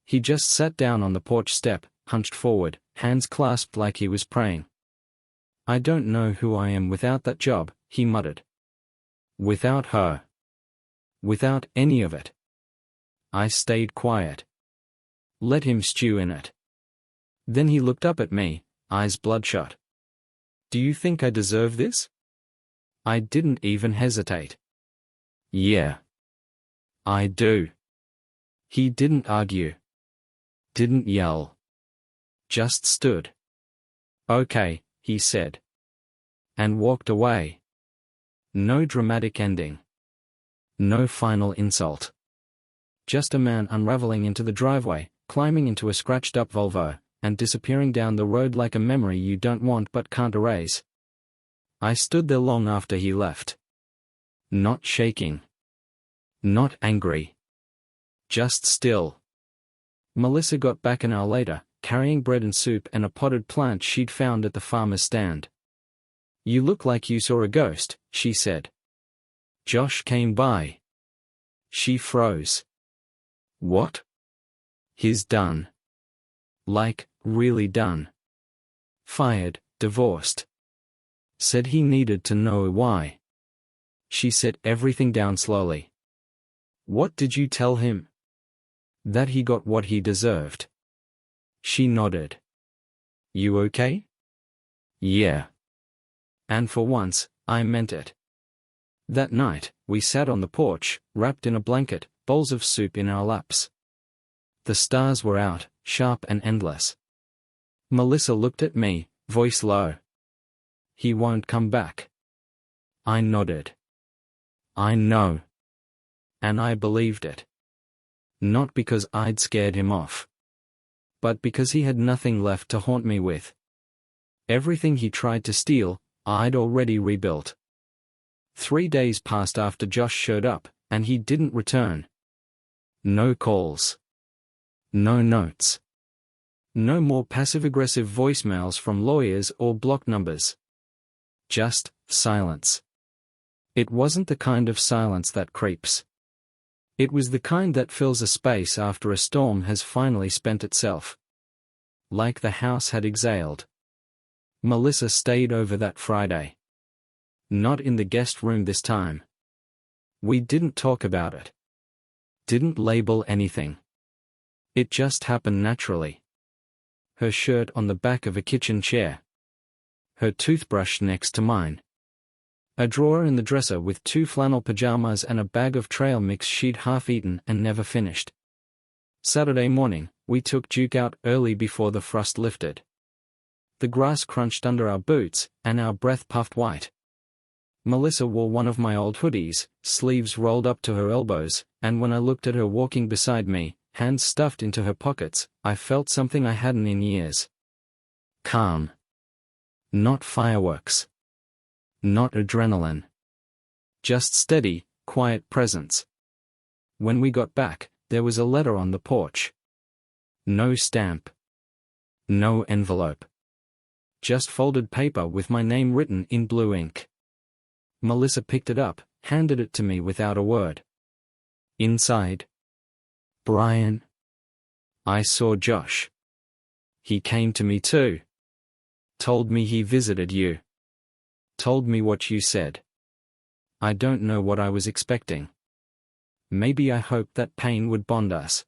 He just sat down on the porch step, hunched forward, hands clasped like he was praying. "I don't know who I am without that job," he muttered. "Without her. Without any of it." I stayed quiet. Let him stew in it. Then he looked up at me, eyes bloodshot. "Do you think I deserve this?" I didn't even hesitate. "Yeah. I do." He didn't argue. Didn't yell. Just stood. "Okay," he said. And walked away. No dramatic ending. No final insult. Just a man unraveling into the driveway, climbing into a scratched-up Volvo, and disappearing down the road like a memory you don't want but can't erase. I stood there long after he left. Not shaking. Not angry. Just still. Melissa got back an hour later, carrying bread and soup and a potted plant she'd found at the farmer's stand. "You look like you saw a ghost," she said. "Josh came by." She froze. "What?" "He's done. Like, really done. Fired, divorced. Said he needed to know why." She set everything down slowly. "What did you tell him?" "That he got what he deserved." She nodded. "You okay?" "Yeah." And for once, I meant it. That night, we sat on the porch, wrapped in a blanket, bowls of soup in our laps. The stars were out, sharp and endless. Melissa looked at me, voice low. "He won't come back." I nodded. "I know." And I believed it. Not because I'd scared him off. But because he had nothing left to haunt me with. Everything he tried to steal, I'd already rebuilt. 3 days passed after Josh showed up, and he didn't return. No calls. No notes. No more passive-aggressive voicemails from lawyers or block numbers. Just silence. It wasn't the kind of silence that creeps. It was the kind that fills a space after a storm has finally spent itself. Like the house had exhaled. Melissa stayed over that Friday. Not in the guest room this time. We didn't talk about it. Didn't label anything. It just happened naturally. Her shirt on the back of a kitchen chair. Her toothbrush next to mine. A drawer in the dresser with 2 flannel pajamas and a bag of trail mix she'd half eaten and never finished. Saturday morning, we took Duke out early before the frost lifted. The grass crunched under our boots, and our breath puffed white. Melissa wore one of my old hoodies, sleeves rolled up to her elbows, and when I looked at her walking beside me, hands stuffed into her pockets, I felt something I hadn't in years. Calm. Not fireworks. Not adrenaline. Just steady, quiet presence. When we got back, there was a letter on the porch. No stamp. No envelope. Just folded paper with my name written in blue ink. Melissa picked it up, handed it to me without a word. Inside. Brian. I saw Josh. He came to me too. Told me he visited you. Told me what you said. I don't know what I was expecting. Maybe I hoped that pain would bond us.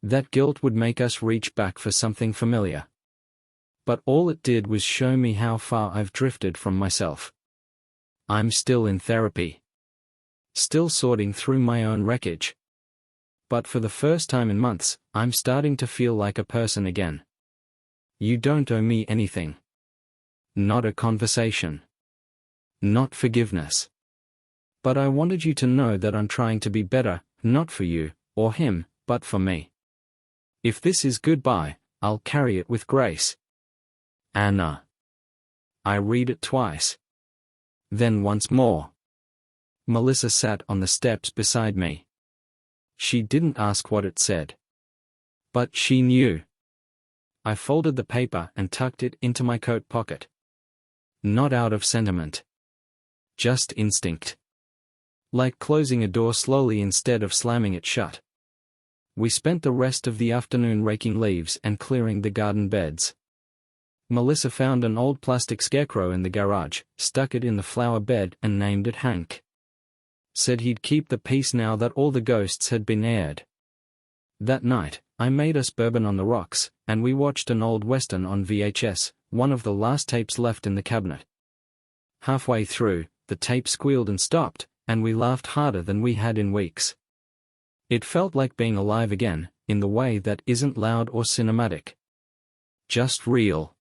That guilt would make us reach back for something familiar. But all it did was show me how far I've drifted from myself. I'm still in therapy. Still sorting through my own wreckage. But for the first time in months, I'm starting to feel like a person again. You don't owe me anything. Not a conversation. Not forgiveness. But I wanted you to know that I'm trying to be better, not for you, or him, but for me. If this is goodbye, I'll carry it with grace. Anna. I read it twice. Then once more. Melissa sat on the steps beside me. She didn't ask what it said. But she knew. I folded the paper and tucked it into my coat pocket. Not out of sentiment. Just instinct. Like closing a door slowly instead of slamming it shut. We spent the rest of the afternoon raking leaves and clearing the garden beds. Melissa found an old plastic scarecrow in the garage, stuck it in the flower bed and named it Hank. Said he'd keep the peace now that all the ghosts had been aired. That night, I made us bourbon on the rocks, and we watched an old western on VHS, one of the last tapes left in the cabinet. Halfway through, the tape squealed and stopped, and we laughed harder than we had in weeks. It felt like being alive again, in the way that isn't loud or cinematic. Just real.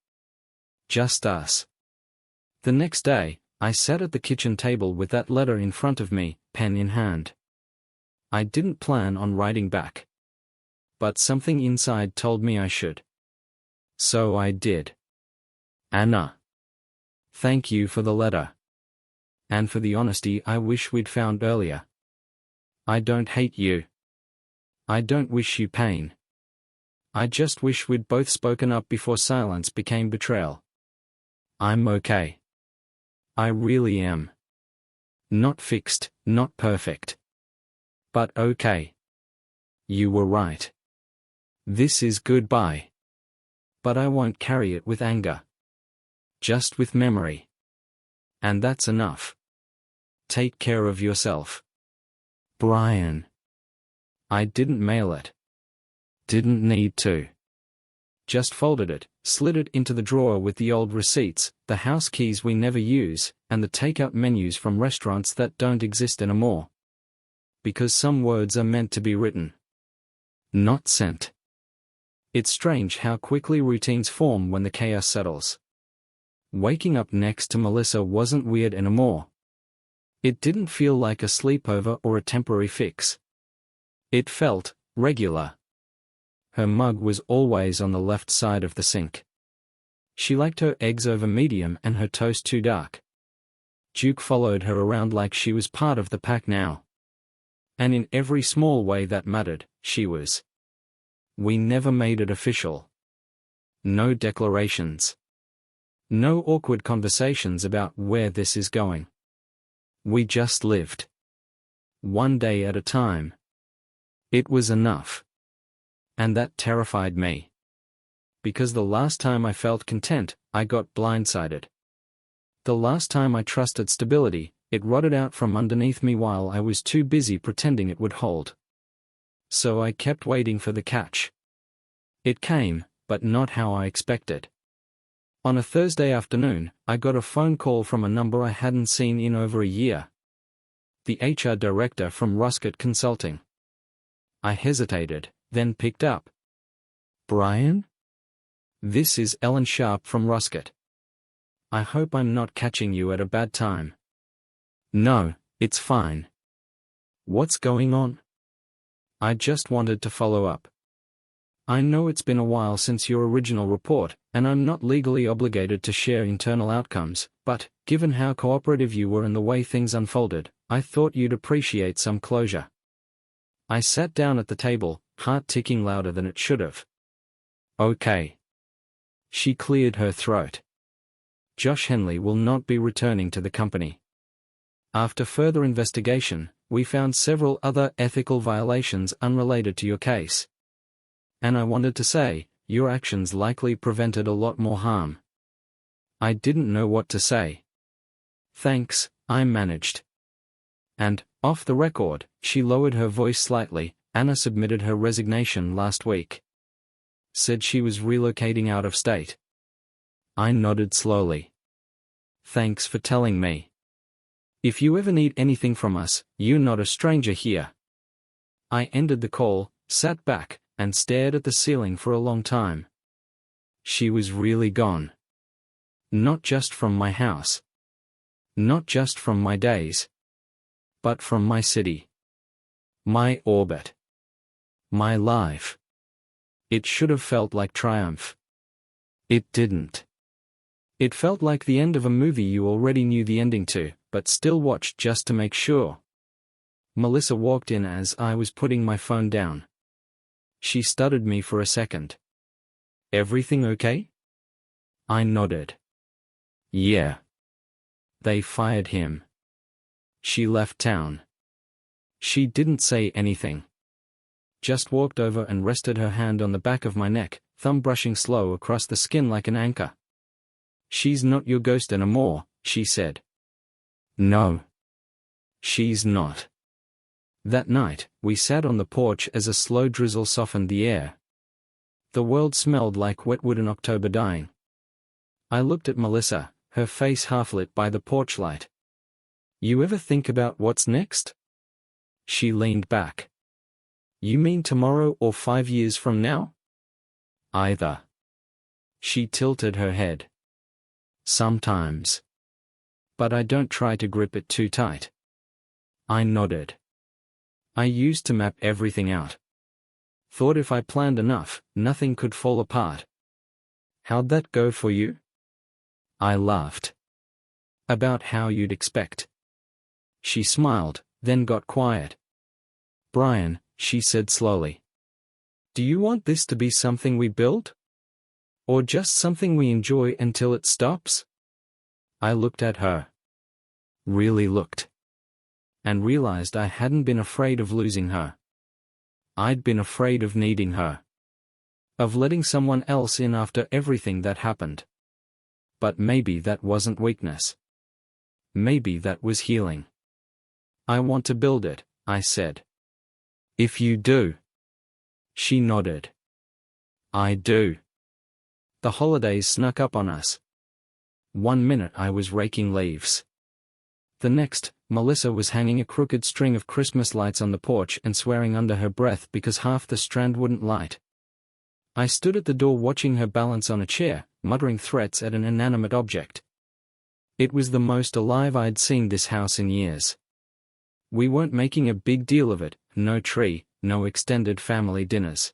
Just us. The next day, I sat at the kitchen table with that letter in front of me, pen in hand. I didn't plan on writing back. But something inside told me I should. So I did. Anna. Thank you for the letter. And for the honesty I wish we'd found earlier. I don't hate you. I don't wish you pain. I just wish we'd both spoken up before silence became betrayal. I'm okay. I really am. Not fixed, not perfect. But okay. You were right. This is goodbye. But I won't carry it with anger. Just with memory. And that's enough. Take care of yourself. Brian. I didn't mail it. Didn't need to. Just folded it, slid it into the drawer with the old receipts, the house keys we never use, and the takeout menus from restaurants that don't exist anymore. Because some words are meant to be written. Not sent. It's strange how quickly routines form when the chaos settles. Waking up next to Melissa wasn't weird anymore. It didn't feel like a sleepover or a temporary fix. It felt regular. Her mug was always on the left side of the sink. She liked her eggs over medium and her toast too dark. Duke followed her around like she was part of the pack now. And in every small way that mattered, she was. We never made it official. No declarations. No awkward conversations about where this is going. We just lived. One day at a time. It was enough. And that terrified me. Because the last time I felt content, I got blindsided. The last time I trusted stability, it rotted out from underneath me while I was too busy pretending it would hold. So I kept waiting for the catch. It came, but not how I expected. On a Thursday afternoon, I got a phone call from a number I hadn't seen in over a year. The HR director from Ruscott Consulting. I hesitated, then picked up. Brian? This is Ellen Sharp from Ruscott. I hope I'm not catching you at a bad time. No, it's fine. What's going on? I just wanted to follow up. I know it's been a while since your original report, and I'm not legally obligated to share internal outcomes, but, given how cooperative you were and the way things unfolded, I thought you'd appreciate some closure. I sat down at the table, heart ticking louder than it should have. Okay. She cleared her throat. Josh Henley will not be returning to the company. After further investigation, we found several other ethical violations unrelated to your case. And I wanted to say, your actions likely prevented a lot more harm. I didn't know what to say. Thanks, I managed. And, off the record, she lowered her voice slightly. Anna submitted her resignation last week. Said she was relocating out of state. I nodded slowly. Thanks for telling me. If you ever need anything from us, you're not a stranger here. I ended the call, sat back, and stared at the ceiling for a long time. She was really gone. Not just from my house. Not just from my days. But from my city. My orbit. My life. It should have felt like triumph. It didn't. It felt like the end of a movie you already knew the ending to, but still watched just to make sure. Melissa walked in as I was putting my phone down. She studied me for a second. Everything okay? I nodded. Yeah. They fired him. She left town. She didn't say anything. Just walked over and rested her hand on the back of my neck, thumb brushing slow across the skin like an anchor. She's not your ghost anymore, she said. No. She's not. That night, we sat on the porch as a slow drizzle softened the air. The world smelled like wet wood in October dying. I looked at Melissa, her face half lit by the porch light. You ever think about what's next? She leaned back. You mean tomorrow or 5 years from now? Either. She tilted her head. Sometimes. But I don't try to grip it too tight. I nodded. I used to map everything out. Thought if I planned enough, nothing could fall apart. How'd that go for you? I laughed. About how you'd expect. She smiled, then got quiet. Brian, she said slowly. Do you want this to be something we build? Or just something we enjoy until it stops? I looked at her. Really looked. And realized I hadn't been afraid of losing her. I'd been afraid of needing her. Of letting someone else in after everything that happened. But maybe that wasn't weakness. Maybe that was healing. I want to build it, I said. If you do. She nodded. I do. The holidays snuck up on us. 1 minute I was raking leaves. The next, Melissa was hanging a crooked string of Christmas lights on the porch and swearing under her breath because half the strand wouldn't light. I stood at the door watching her balance on a chair, muttering threats at an inanimate object. It was the most alive I'd seen this house in years. We weren't making a big deal of it, no tree, no extended family dinners.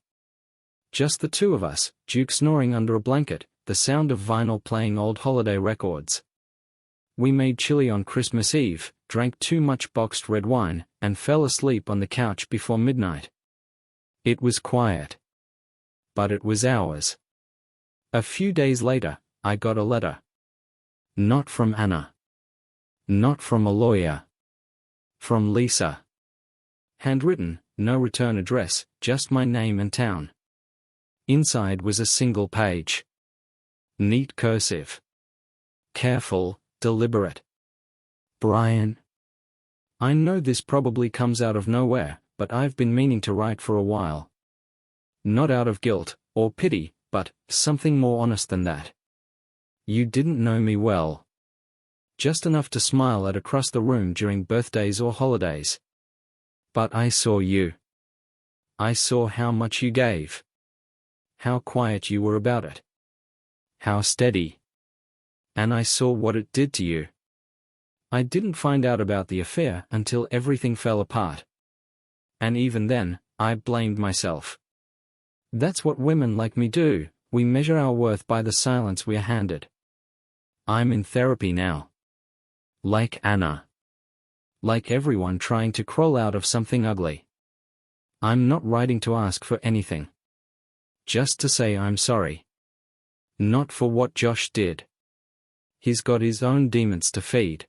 Just the two of us, Duke snoring under a blanket, the sound of vinyl playing old holiday records. We made chili on Christmas Eve, drank too much boxed red wine, and fell asleep on the couch before midnight. It was quiet. But it was ours. A few days later, I got a letter. Not from Anna. Not from a lawyer. From Lisa. Handwritten, no return address, just my name and town. Inside was a single page. Neat cursive. Careful, deliberate. Brian. I know this probably comes out of nowhere, but I've been meaning to write for a while. Not out of guilt or pity, but something more honest than that. You didn't know me well. Just enough to smile at across the room during birthdays or holidays. But I saw you. I saw how much you gave. How quiet you were about it. How steady. And I saw what it did to you. I didn't find out about the affair until everything fell apart. And even then, I blamed myself. That's what women like me do, we measure our worth by the silence we are handed. I'm in therapy now. Like Anna. Like everyone trying to crawl out of something ugly. I'm not writing to ask for anything. Just to say I'm sorry. Not for what Josh did. He's got his own demons to feed.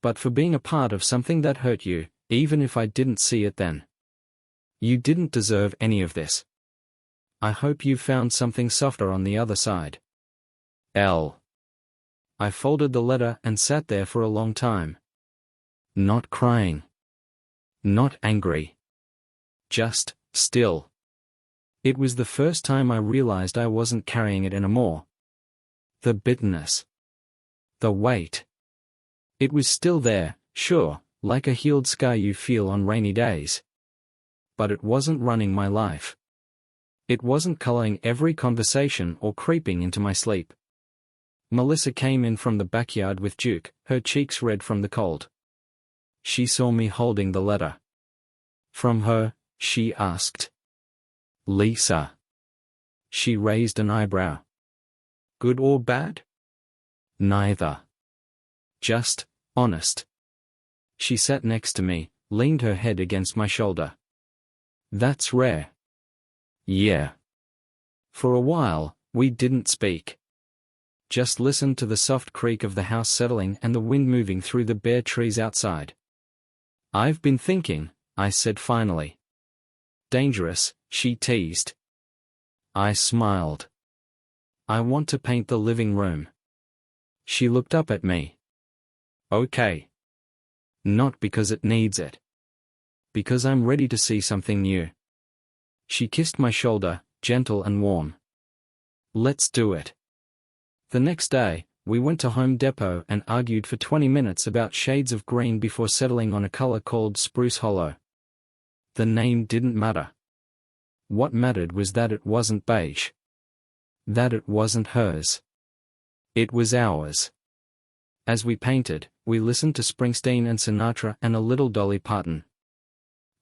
But for being a part of something that hurt you, even if I didn't see it then. You didn't deserve any of this. I hope you found something softer on the other side. L. I folded the letter and sat there for a long time. Not crying. Not angry. Just still. It was the first time I realized I wasn't carrying it anymore. The bitterness. The weight. It was still there, sure, like a healed scar you feel on rainy days. But it wasn't running my life. It wasn't coloring every conversation or creeping into my sleep. Melissa came in from the backyard with Duke, her cheeks red from the cold. She saw me holding the letter. From her, she asked. Lisa. She raised an eyebrow. Good or bad? Neither. Just honest. She sat next to me, leaned her head against my shoulder. That's rare. Yeah. For a while, we didn't speak. Just listened to the soft creak of the house settling and the wind moving through the bare trees outside. I've been thinking, I said finally. Dangerous, she teased. I smiled. I want to paint the living room. She looked up at me. Okay. Not because it needs it. Because I'm ready to see something new. She kissed my shoulder, gentle and warm. Let's do it. The next day, we went to Home Depot and argued for 20 minutes about shades of green before settling on a color called Spruce Hollow. The name didn't matter. What mattered was that it wasn't beige. That it wasn't hers. It was ours. As we painted, we listened to Springsteen and Sinatra and a little Dolly Parton.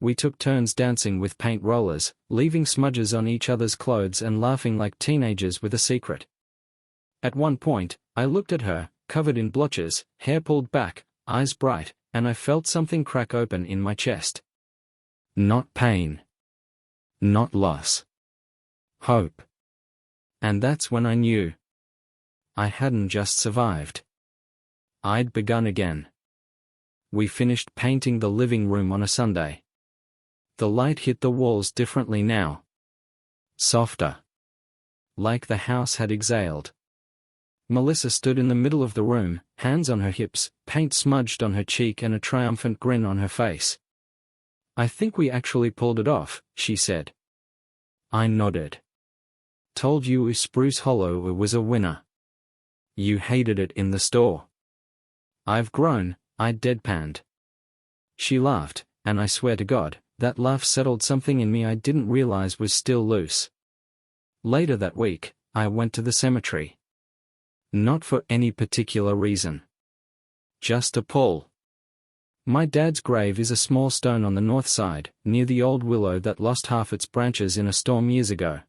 We took turns dancing with paint rollers, leaving smudges on each other's clothes and laughing like teenagers with a secret. At one point, I looked at her, covered in blotches, hair pulled back, eyes bright, and I felt something crack open in my chest. Not pain. Not loss. Hope. And that's when I knew. I hadn't just survived. I'd begun again. We finished painting the living room on a Sunday. The light hit the walls differently now. Softer. Like the house had exhaled. Melissa stood in the middle of the room, hands on her hips, paint smudged on her cheek and a triumphant grin on her face. I think we actually pulled it off, she said. I nodded. Told you Spruce Hollow was a winner. You hated it in the store. I've grown, I deadpanned. She laughed, and I swear to God, that laugh settled something in me I didn't realize was still loose. Later that week, I went to the cemetery. Not for any particular reason. Just a pull. My dad's grave is a small stone on the north side, near the old willow that lost half its branches in a storm years ago.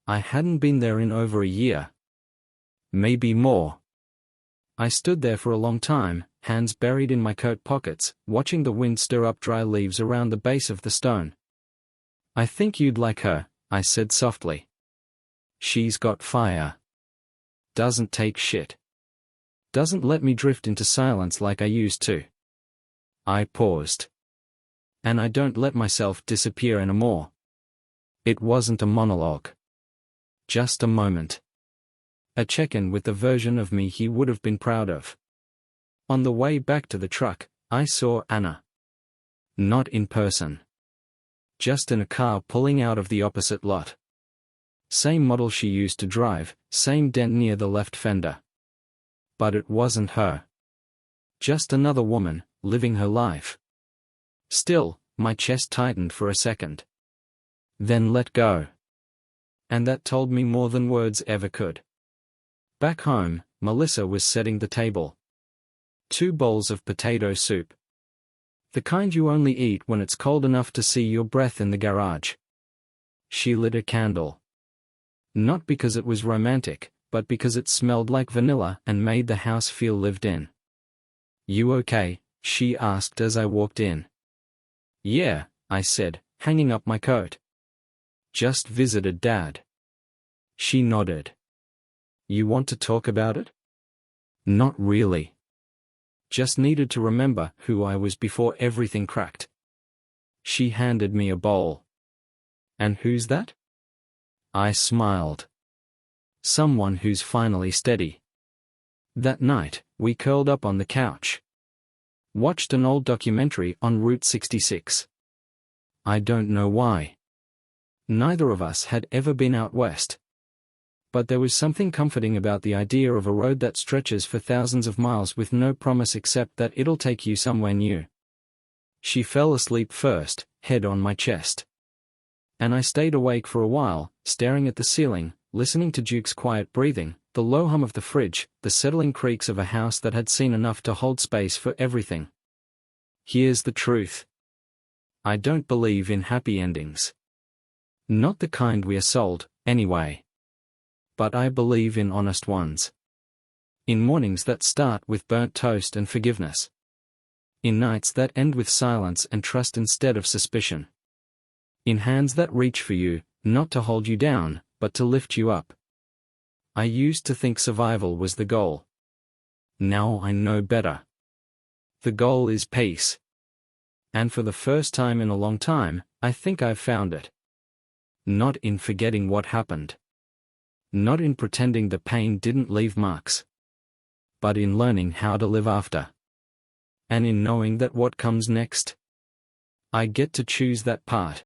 I hadn't been there in over a year. Maybe more. I stood there for a long time, hands buried in my coat pockets, watching the wind stir up dry leaves around the base of the stone. I think you'd like her, I said softly. She's got fire. Doesn't take shit. Doesn't let me drift into silence like I used to. I paused. And I don't let myself disappear anymore. It wasn't a monologue. Just a moment. A check-in with the version of me he would have been proud of. On the way back to the truck, I saw Anna. Not in person. Just in a car pulling out of the opposite lot. Same model she used to drive, same dent near the left fender. But it wasn't her. Just another woman, living her life. Still, my chest tightened for a second. Then let go. And that told me more than words ever could. Back home, Melissa was setting the table. 2 bowls of potato soup. The kind you only eat when it's cold enough to see your breath in the garage. She lit a candle. Not because it was romantic, but because it smelled like vanilla and made the house feel lived in. "You okay?" she asked as I walked in. "Yeah," I said, hanging up my coat. "Just visited Dad." She nodded. "You want to talk about it?" "Not really. Just needed to remember who I was before everything cracked." She handed me a bowl. "And who's that?" I smiled. "Someone who's finally steady." That night, we curled up on the couch. Watched an old documentary on Route 66. I don't know why. Neither of us had ever been out west. But there was something comforting about the idea of a road that stretches for thousands of miles with no promise except that it'll take you somewhere new. She fell asleep first, head on my chest. And I stayed awake for a while, staring at the ceiling, listening to Duke's quiet breathing, the low hum of the fridge, the settling creaks of a house that had seen enough to hold space for everything. Here's the truth. I don't believe in happy endings. Not the kind we are sold, anyway. But I believe in honest ones. In mornings that start with burnt toast and forgiveness. In nights that end with silence and trust instead of suspicion. In hands that reach for you, not to hold you down, but to lift you up. I used to think survival was the goal. Now I know better. The goal is peace. And for the first time in a long time, I think I've found it. Not in forgetting what happened. Not in pretending the pain didn't leave marks. But in learning how to live after. And in knowing that what comes next, I get to choose that part.